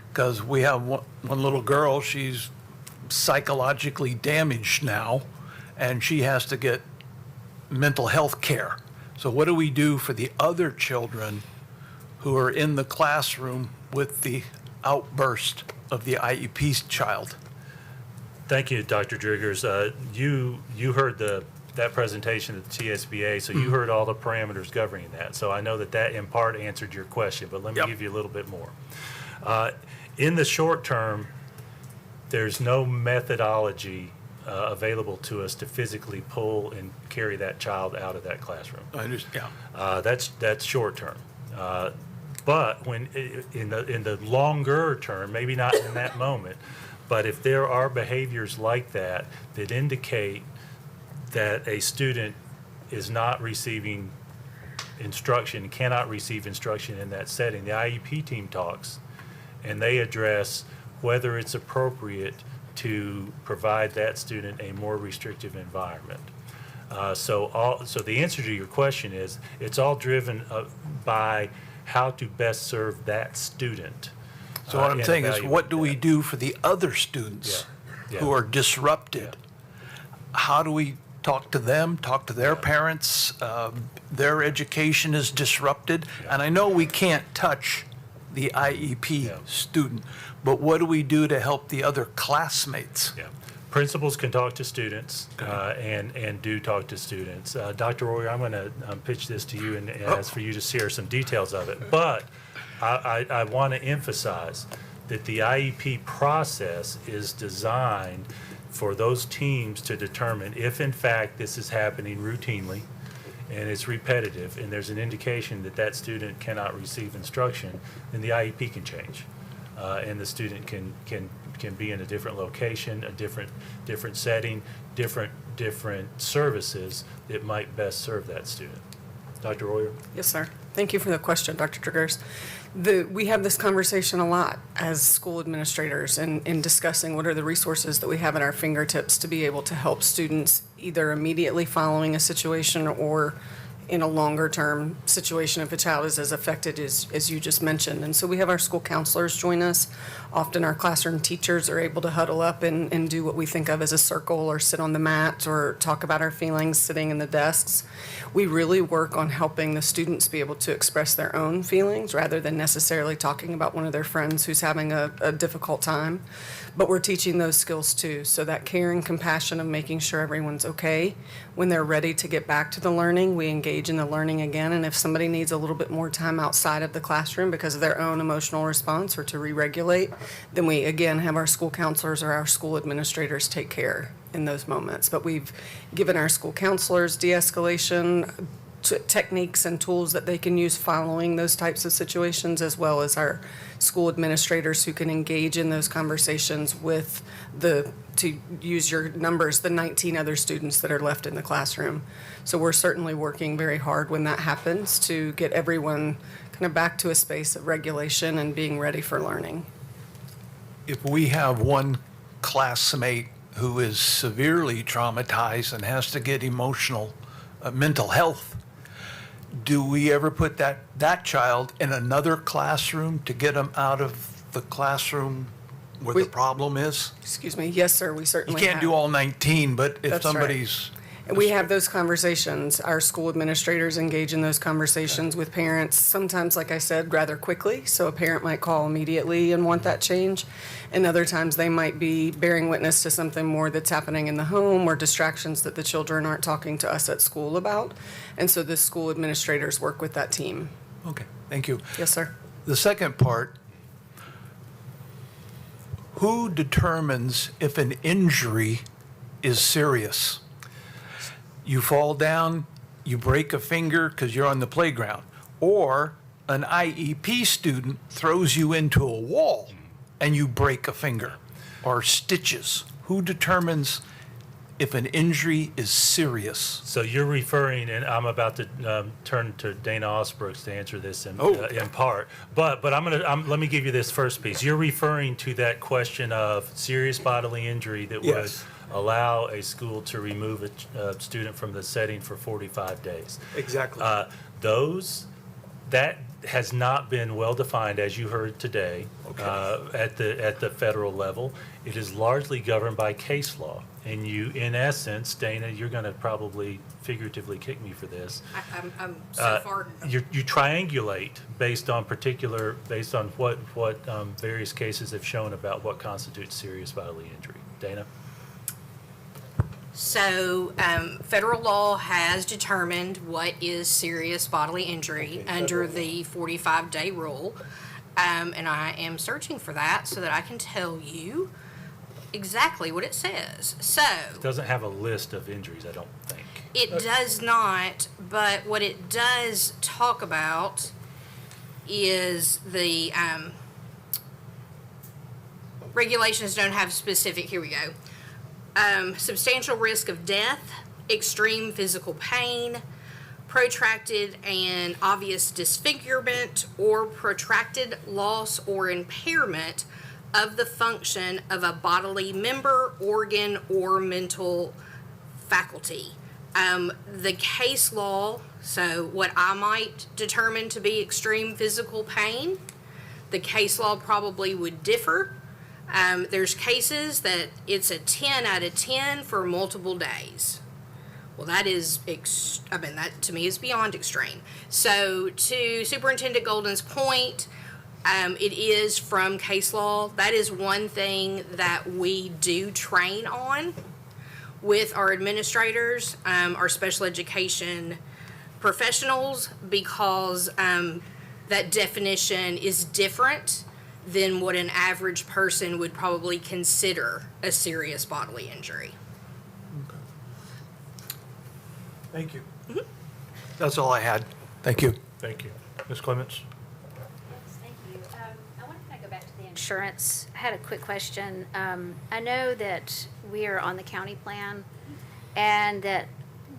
Because we have one little girl, she's psychologically damaged now, and she has to get mental health care. So what do we do for the other children who are in the classroom with the outburst of the IEP child? Thank you, Dr. Driggers. You heard that presentation at the TSBA, so you heard all the parameters governing that. So I know that in part answered your question, but let me give you a little bit more. In the short term, there's no methodology available to us to physically pull and carry that child out of that classroom. I understand, That's short term. But when in the longer term, maybe not in that moment, but if there are behaviors like that that indicate that a student is not receiving instruction, cannot receive instruction in that setting, the IEP team talks and they address whether it's appropriate to provide that student a more restrictive environment. So the answer to your question is, it's all driven by how to best serve that student. So what I'm and saying is, what do we evaluate do for the other students Yeah. who are disrupted? How do we talk to them, talk to their parents? Their education is disrupted. And I know we can't touch the IEP student, but what do we do to help the other classmates? Yeah. Principals can talk to students and do talk to students. Dr. Royer, I'm going to pitch this to you and ask for you to share some details of it. But I want to emphasize that the IEP process is designed for those teams to determine if, in fact, this is happening routinely and it's repetitive and there's an indication that that student cannot receive instruction, then the IEP can change. And the student can be in a different location, a different setting, different services that might best serve that student. Dr. Royer? Yes, sir. Thank you for the question, Dr. Triggers. We have this conversation a lot as school administrators in discussing what are the resources that we have at our fingertips to be able to help students either immediately following a situation or in a longer-term situation if a child is as affected as you just mentioned. And so we have our school counselors join us. Often our classroom teachers are able to huddle up and do what we think of as a circle or sit on the mat or talk about our feelings sitting in the desks. We really work on helping the students be able to express their own feelings rather than necessarily talking about one of their friends who's having a difficult time. But we're teaching those skills too, so that care and compassion of making sure everyone's okay. When they're ready to get back to the learning, we engage in the learning again. And if somebody needs a little bit more time outside of the classroom because of their own emotional response or to re-regulate, then we again have our school counselors or our school administrators take care in those moments. But we've given our school counselors de-escalation techniques and tools that they can use following those types of situations, as well as our school administrators who can engage in those conversations with to use your numbers, the 19 other students that are left in the classroom. So we're certainly working very hard when that happens to get everyone kind of back to a space of regulation and being ready for learning. If we have one classmate who is severely traumatized and has to get mental health, do we ever put that child in another classroom to get them out of the classroom where the problem is? Excuse me. Yes, sir. We certainly You can't do all 19, but if That's somebody's... And we have those conversations. Our school administrators engage in those conversations with parents, sometimes, like I said, rather quickly. So a parent might call immediately and want that change. And other times they might be bearing witness to something more that's happening in the home or distractions that the children aren't talking to us at school about. And so the school administrators work with that team. Okay, thank you. Yes, sir. The second part, who determines if an injury is serious? You fall down, you break a finger because you're on the playground, or an IEP student throws you into a wall and you break a finger or stitches. Who determines if an injury is serious? So you're referring, and I'm about to turn to Dana Osbrooks to answer this in part. But let me give you this first piece. You're referring to that question of serious bodily injury that would allow a school to remove a student from the setting for 45 days. Exactly. That has not been well defined, as you heard today, at the federal level. It is largely governed by case law. And you, in essence, Dana, you're going to probably figuratively kick me for this. I'm so far. You triangulate based on what various cases have shown about what constitutes serious bodily injury. Dana? So, federal law has determined what is serious bodily injury under the 45-day rule. And I am searching for that so that I can tell you exactly what it says. So, It doesn't have a list of injuries, I don't think. it does not, but what it does talk about is the regulations don't have specific, here we go. Substantial risk of death, extreme physical pain, protracted and obvious disfigurement, or protracted loss or impairment of the function of a bodily member, organ, or mental faculty. The case law, so what I might determine to be extreme physical pain, the case law probably would differ. There's cases that it's a 10 out of 10 for multiple days. Well, that is, that to me is beyond extreme. So to Superintendent Golden's point, it is from case law. That is one thing that we do train on with our administrators, our special education professionals, because that definition is different than what an average person would probably consider a serious bodily injury. Thank you. That's all I had. Thank you. Thank you. Ms. Clements? Thank you. I want to kind of go back to the insurance. I had a quick question. I know that we are on the county plan and that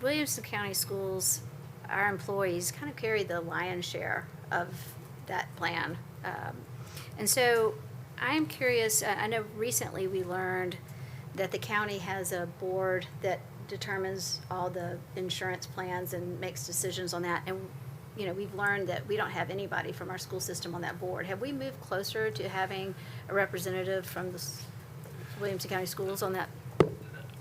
Williamson County Schools, our employees kind of carry the lion's share of that plan. And so I'm curious, I know recently we learned that the county has a board that determines all the insurance plans and makes decisions on that. And, you know, we've learned that we don't have anybody from our school system on that board. Have we moved closer to having a representative from the Williamson County Schools on that?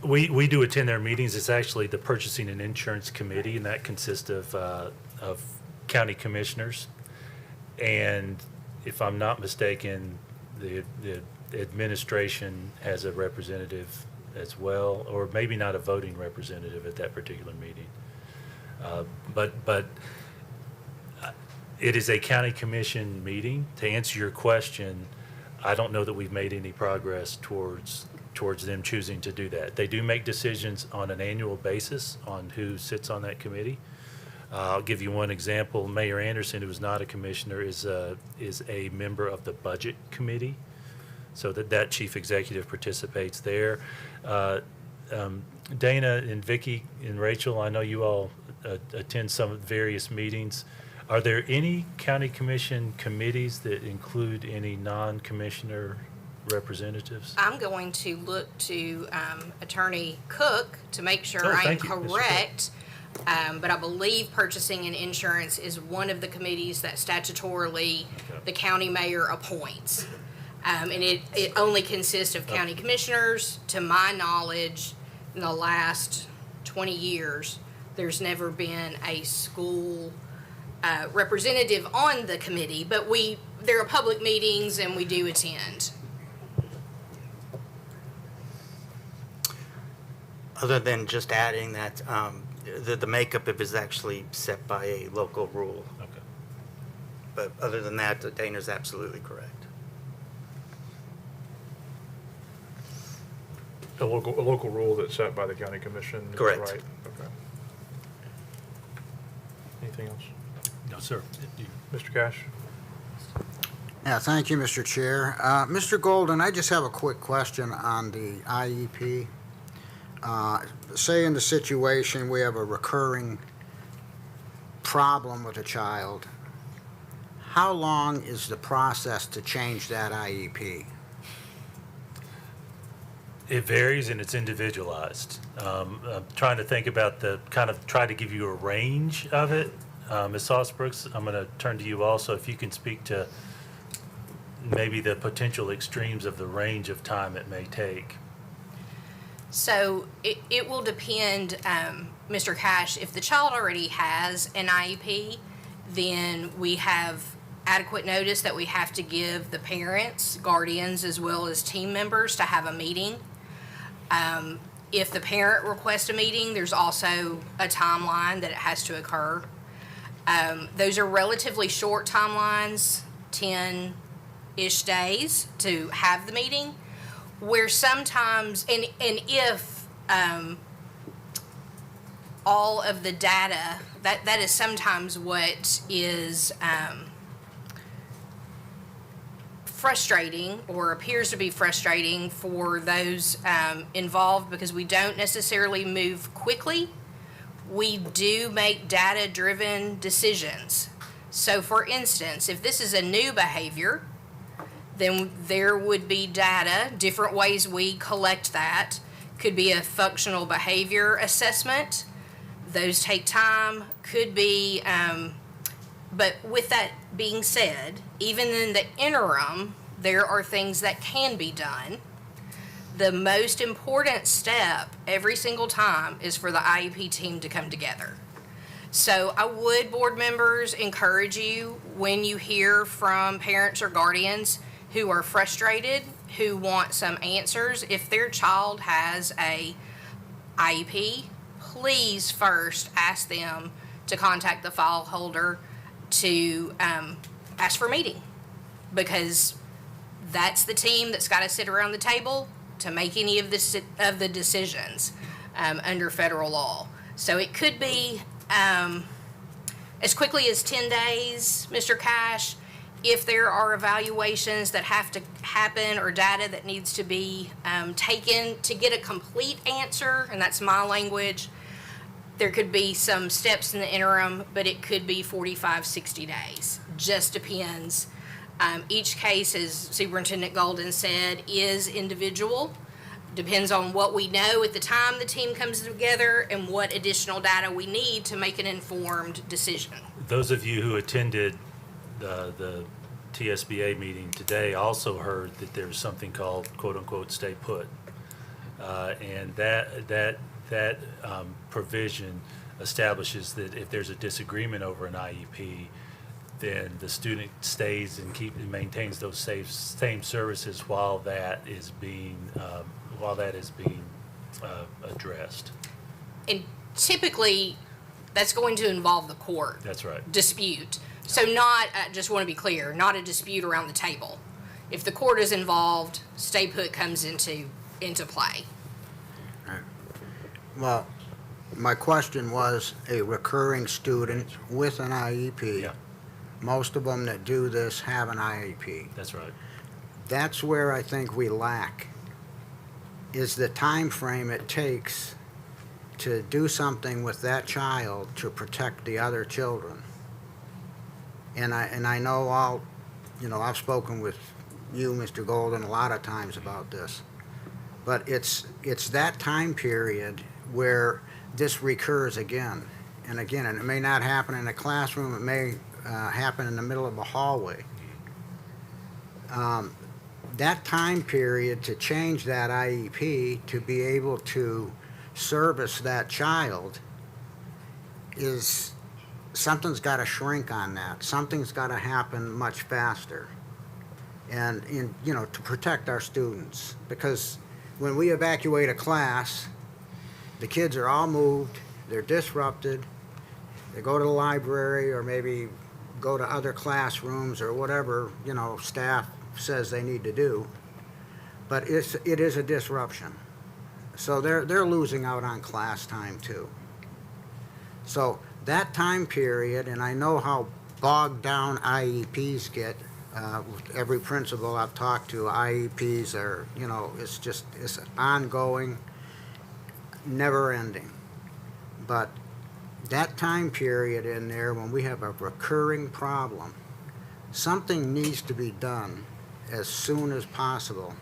We do attend their meetings. It's actually the Purchasing and Insurance Committee, and that consists of county commissioners. And if I'm not mistaken, the administration has a representative as well, or maybe not a voting representative at that particular meeting. But it is a county commission meeting. To answer your question, I don't know that we've made any progress towards them choosing to do that. They do make decisions on an annual basis on who sits on that committee. I'll give you one example. Mayor Anderson, who is not a commissioner, is a member of the budget committee, so that chief executive participates there. Dana and Vicki and Rachel, I know you all attend some various meetings. Are there any county commission committees that include any non-commissioner representatives? I'm going to look to Attorney Cook to make sure Oh, I'm thank you, Mr. Cook. correct. But I believe Purchasing and Insurance is one of the committees that statutorily the county mayor appoints. And it only consists of county commissioners. To my knowledge, in the last 20 years, there's never been a school representative on the committee, but there are public meetings and we do attend. Other than just adding that the makeup of it is actually set by a local rule. Okay. But other than that, Dana's absolutely correct. A local rule that's set by the county commission? is that Correct. Right, okay. Anything else? No, sir. Mr. Cash? Yeah, thank you, Mr. Chair. Mr. Golden, I just have a quick question on the IEP. Say in the situation we have a recurring problem with a child, how long is the process to change that IEP? It varies and it's individualized. I'm trying to think about try to give you a range of it. Ms. Sosbrooks, I'm going to turn to you also, if you can speak to maybe the potential extremes of the range of time it may take. So it will depend, Mr. Cash, if the child already has an IEP, then we have adequate notice that we have to give the parents, guardians, as well as team members to have a meeting. If the parent requests a meeting, there's also a timeline that it has to occur. Those are relatively short timelines, 10-ish days to have the meeting. where sometimes, and if all of the data, that is sometimes what is frustrating or appears to be frustrating for those involved, because we don't necessarily move quickly. We do make data-driven decisions. So for instance, if this is a new behavior, then there would be data, different ways we collect that. Could be a functional behavior assessment. Those take time. Could be, but with that being said, even in the interim, there are things that can be done. The most important step every single time is for the IEP team to come together. So I would, board members, encourage you, when you hear from parents or guardians who are frustrated, who want some answers, if their child has a IEP, please first ask them to contact the file holder to ask for a meeting, because that's the team that's got to sit around the table to make any of the decisions under federal law. So it could be as quickly as 10 days, Mr. Cash, if there are evaluations that have to happen or data that needs to be taken to get a complete answer, and that's my language. There could be some steps in the interim, but it could be 45, 60 days. Just depends. Each case, as Superintendent Golden said, is individual. Depends on what we know at the time the team comes together and what additional data we need to make an informed decision. Those of you who attended the TSBA meeting today also heard that there's something called quote-unquote stay put. And that provision establishes that if there's a disagreement over an IEP, then the student stays and maintains those same services while that is being addressed. And typically, that's going to involve the court. That's right. Dispute. So not, just want to be clear, not a dispute around the table. If the court is involved, stay put comes into play. Well, my question was a recurring student with an IEP. Yeah. Most of them that do this have an IEP. That's right. That's where I think we lack, is the time frame it takes to do something with that child to protect the other children. And I know I've spoken with you, Mr. Golden, a lot of times about this. But it's that time period where this recurs again and again. And it may not happen in a classroom, it may happen in the middle of a hallway. That time period to change that IEP to be able to service that child is, something's got to shrink on that. Something's got to happen much faster. And to protect our students. Because when we evacuate a class, the kids are all moved, they're disrupted, they go to the library or maybe go to other classrooms or whatever, staff says they need to do. But it is a disruption. So they're losing out on class time too. So that time period, and I know how bogged down IEPs get. With every principal I've talked to, IEPs are, it's ongoing, never ending. But that time period in there, when we have a recurring problem, something needs to be done as soon as possible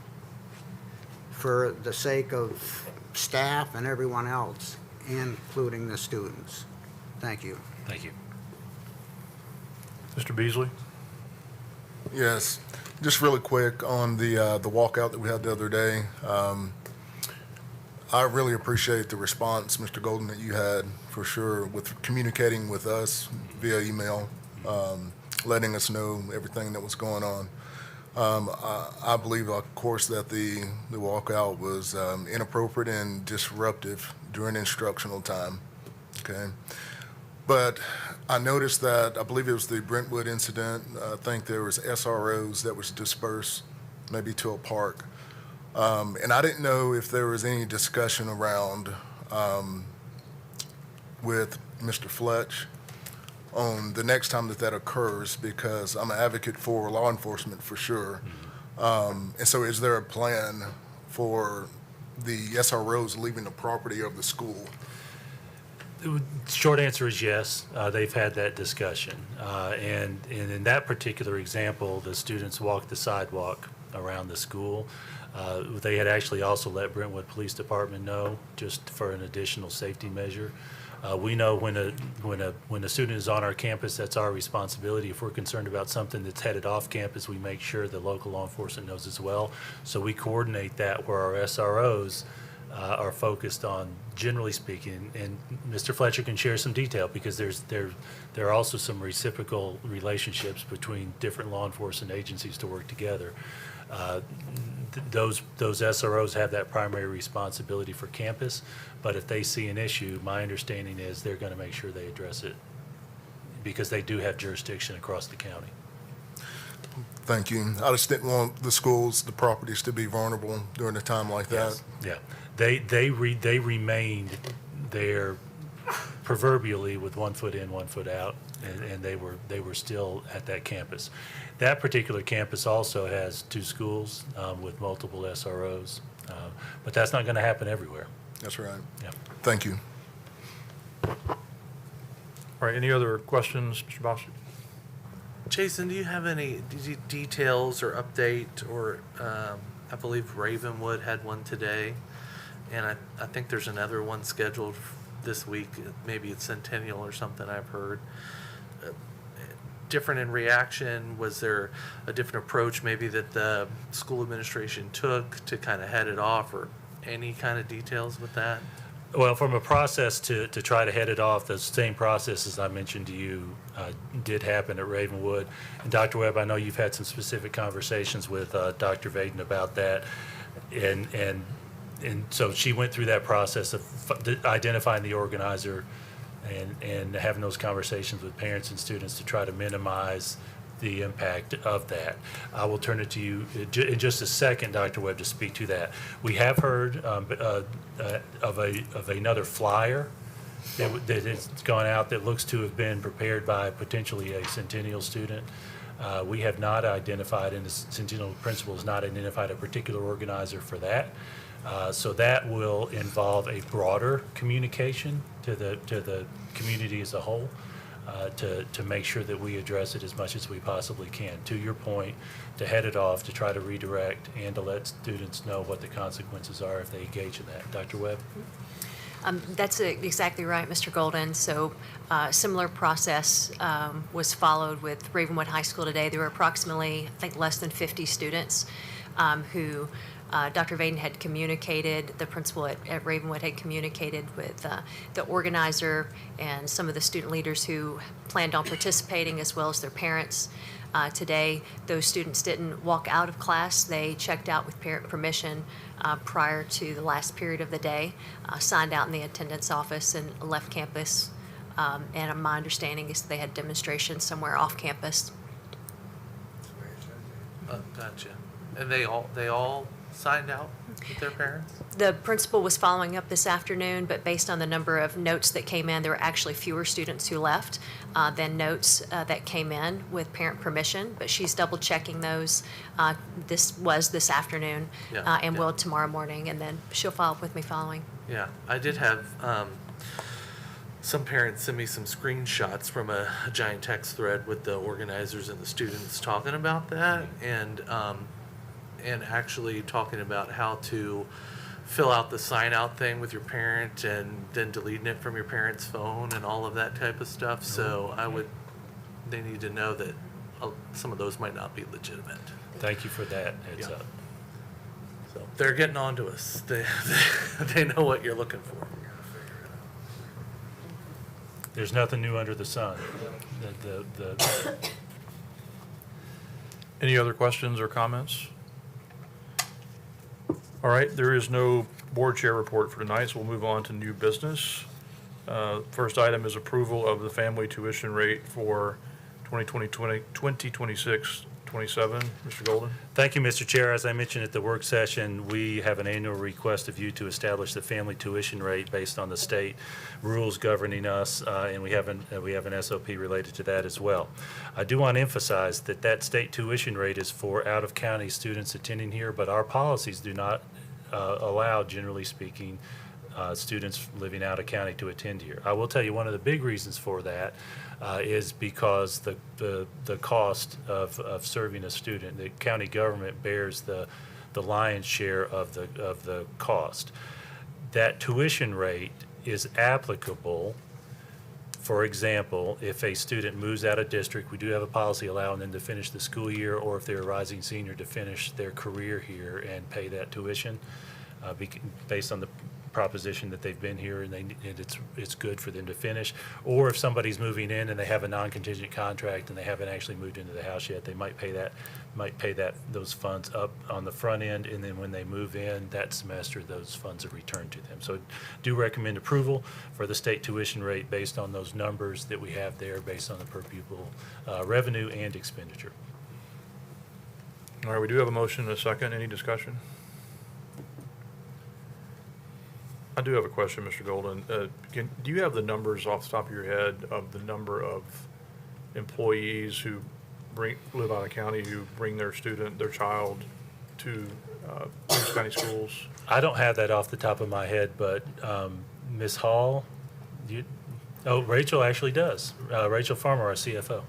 for the sake of staff and everyone else, including the students. Thank you. Thank you. Mr. Beasley? Yes, just really quick on the walkout that we had the other day. I really appreciate the response, Mr. Golden, that you had for sure with communicating with us via email, letting us know everything that was going on. I believe, of course, that the walkout was inappropriate and disruptive during instructional time. Okay. But I noticed that, I believe it was the Brentwood incident, I think there was SROs that was dispersed maybe to a park. And I didn't know if there was any discussion around with Mr. Fletch on the next time that occurs, because I'm an advocate for law enforcement for sure. And so is there a plan for the SROs leaving the property of the school? Short answer is yes. They've had that discussion. And in that particular example, the students walked the sidewalk around the school. They had actually also let Brentwood Police Department know, just for an additional safety measure. We know when a student is on our campus, that's our responsibility. If we're concerned about something that's headed off campus, we make sure the local law enforcement knows as well. So we coordinate that where our SROs are focused on, generally speaking, and Mr. Fletcher can share some detail, because there are also some reciprocal relationships between different law enforcement agencies to work together. Those SROs have that primary responsibility for campus, but if they see an issue, my understanding is they're going to make sure they address it, because they do have jurisdiction across the county. Thank you. I just didn't want the schools, the properties to be vulnerable during a time like that. Yeah, they remained there proverbially with 1 foot in, 1 foot out, and they were still at that campus. That particular campus also has 2 schools with multiple SROs, but that's not going to happen everywhere. That's right. Yeah. Thank you. All right, any other questions, Mr. Bostic? Jason, do you have any details or update, or I believe Ravenwood had one today, and I think there's another one scheduled this week. Maybe it's Centennial or something, I've heard. Different in reaction? Was there a different approach maybe that the school administration took to kind of head it off, or any kind of details with that? Well, from a process to try to head it off, the same process as I mentioned to you did happen at Ravenwood. And Dr. Webb, I know you've had some specific conversations with Dr. Vaden about that. And so she went through that process of identifying the organizer and having those conversations with parents and students to try to minimize the impact of that. I will turn it to you in just a second, Dr. Webb, to speak to that. We have heard of another flyer that has gone out that looks to have been prepared by potentially a Centennial student. We have not identified, and the Centennial principal has not identified a particular organizer for that. So that will involve a broader communication to the community as a whole, to make sure that we address it as much as we possibly can. To your point, to head it off, to try to redirect, and to let students know what the consequences are if they engage in that. Dr. Webb? That's exactly right, Mr. Golden. So similar process was followed with Ravenwood High School today. There were approximately, I think, less than 50 students who Dr. Vaden had communicated, the principal at Ravenwood had communicated with the organizer and some of the student leaders who planned on participating, as well as their parents. Today, those students didn't walk out of class. They checked out with parent permission prior to the last period of the day, signed out in the attendance office, and left campus. And my understanding is they had demonstrations somewhere off campus. Gotcha. And they all signed out with their parents? The principal was following up this afternoon, but based on the number of notes that came in, there were actually fewer students who left than notes that came in with parent permission. But she's double checking those. This was this afternoon, and will tomorrow morning, and then she'll follow up with me following. Yeah, I did have some parents send me some screenshots from a giant text thread with the organizers and the students talking about that, and actually talking about how to fill out the sign out thing with your parent and then deleting it from your parent's phone and all of that type of stuff. So they need to know that some of those might not be legitimate. Thank you for that heads up. So they're getting on to us. They know what you're looking for. There's nothing new under the sun. Any other questions or comments? All right, there is no board chair report for tonight, so we'll move on to new business. First item is approval of the family tuition rate for 2026 27. Mr. Golden? Thank you, Mr. Chair. As I mentioned at the work session, we have an annual request of you to establish the family tuition rate based on the state rules governing us, and we have an SOP related to that as well. I do want to emphasize that that state tuition rate is for out-of-county students attending here, but our policies do not allow, generally speaking, students living out of county to attend here. I will tell you one of the big reasons for that is because the cost of serving a student. The county government bears the lion's share of the cost. That tuition rate is applicable. For example, if a student moves out of district, we do have a policy allowing them to finish the school year, or if they're a rising senior, to finish their career here and pay that tuition based on the proposition that they've been here and it's good for them to finish. Or if somebody's moving in and they have a non-contingent contract and they haven't actually moved into the house yet, they might pay those funds up on the front end, and then when they move in that semester, those funds are returned to them. So do recommend approval for the state tuition rate based on those numbers that we have there, based on the per pupil revenue and expenditure. All right, we do have a motion and a second. Any discussion? I do have a question, Mr. Golden. Do you have the numbers off the top of your head of the number of employees who live out of county who bring their child to Williamson County schools? I don't have that off the top of my head, but Ms. Hall, Rachel actually does. Rachel Farmer, our CFO.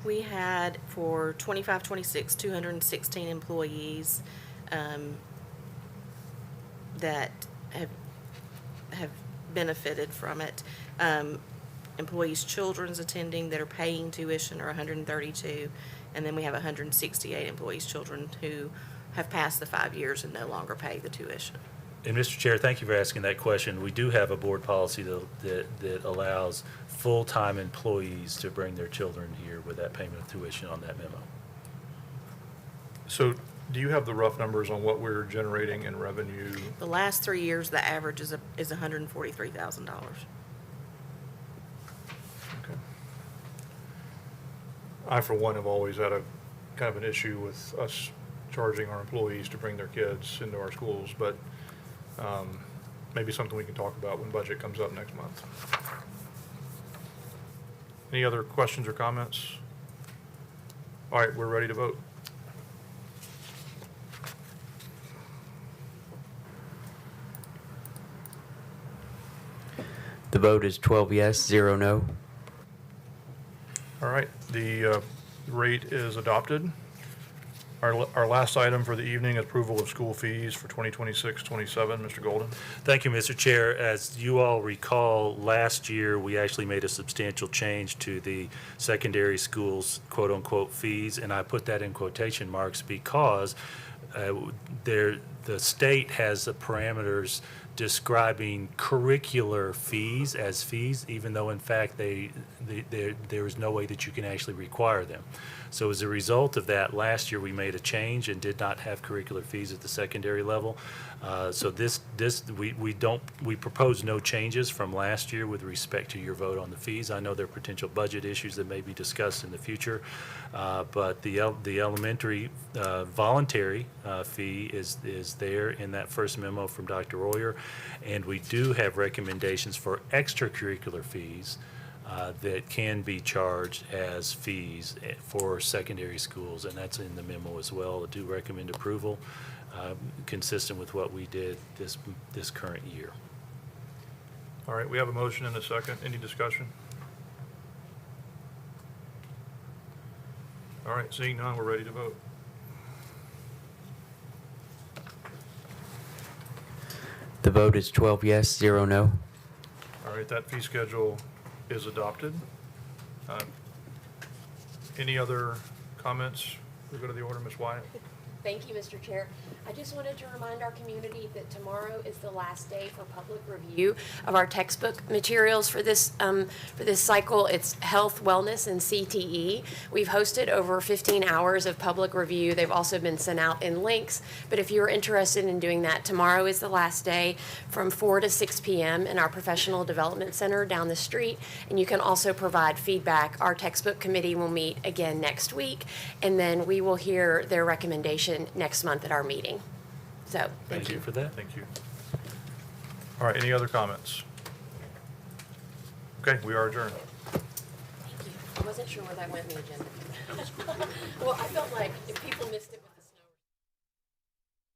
We had for 25-26, 216 employees that have benefited from it. Employees' children's attending that are paying tuition are 132, and then we have 168 employees' children who have passed the 5 years and no longer pay the tuition. And Mr. Chair, thank you for asking that question. We do have a board policy that allows full-time employees to bring their children here with that payment of tuition on that memo. So do you have the rough numbers on what we're generating in revenue? The last 3 years, the average is $143,000. Okay. I, for one, have always had a kind of an issue with us charging our employees to bring their kids into our schools, but maybe something we can talk about when budget comes up next month. Any other questions or comments? All right, we're ready to vote. The vote is 12 yes, 0 no. All right, the rate is adopted. Our last item for the evening is approval of school fees for 2026-27. Mr. Golden. Thank you, Mr. Chair. As you all recall, last year we actually made a substantial change to the secondary schools quote-unquote fees, and I put that in quotation marks because the state has the parameters describing curricular fees as fees, even though in fact there is no way that you can actually require them. So as a result of that, last year we made a change and did not have curricular fees at the secondary level. So we propose no changes from last year with respect to your vote on the fees. I know there are potential budget issues that may be discussed in the future, but the elementary voluntary fee is there in that first memo from Dr. Royer, and we do have recommendations for extracurricular fees that can be charged as fees for secondary schools, and that's in the memo as well. I do recommend approval, consistent with what we did this current year. All right, we have a motion and a second. Any discussion? All right, seeing none, we're ready to vote. The vote is 12 yes, 0 no. All right, that fee schedule is adopted. Any other comments? We'll go to the order, Ms. Wyatt. Thank you, Mr. Chair. I just wanted to remind our community that tomorrow is the last day for public review of our textbook materials for this cycle. It's health, wellness, and CTE. We've hosted over 15 hours of public review. They've also been sent out in links. But if you're interested in doing that, tomorrow is the last day from 4 to 6 p.m. in our Professional Development Center down the street. And you can also provide feedback. Our textbook committee will meet again next week, and then we will hear their recommendation next month at our meeting. So, Thank you for that. Thank you. All right, any other comments? Okay, we are adjourned. thank you. I wasn't sure where that went in the agenda. Well, I felt like if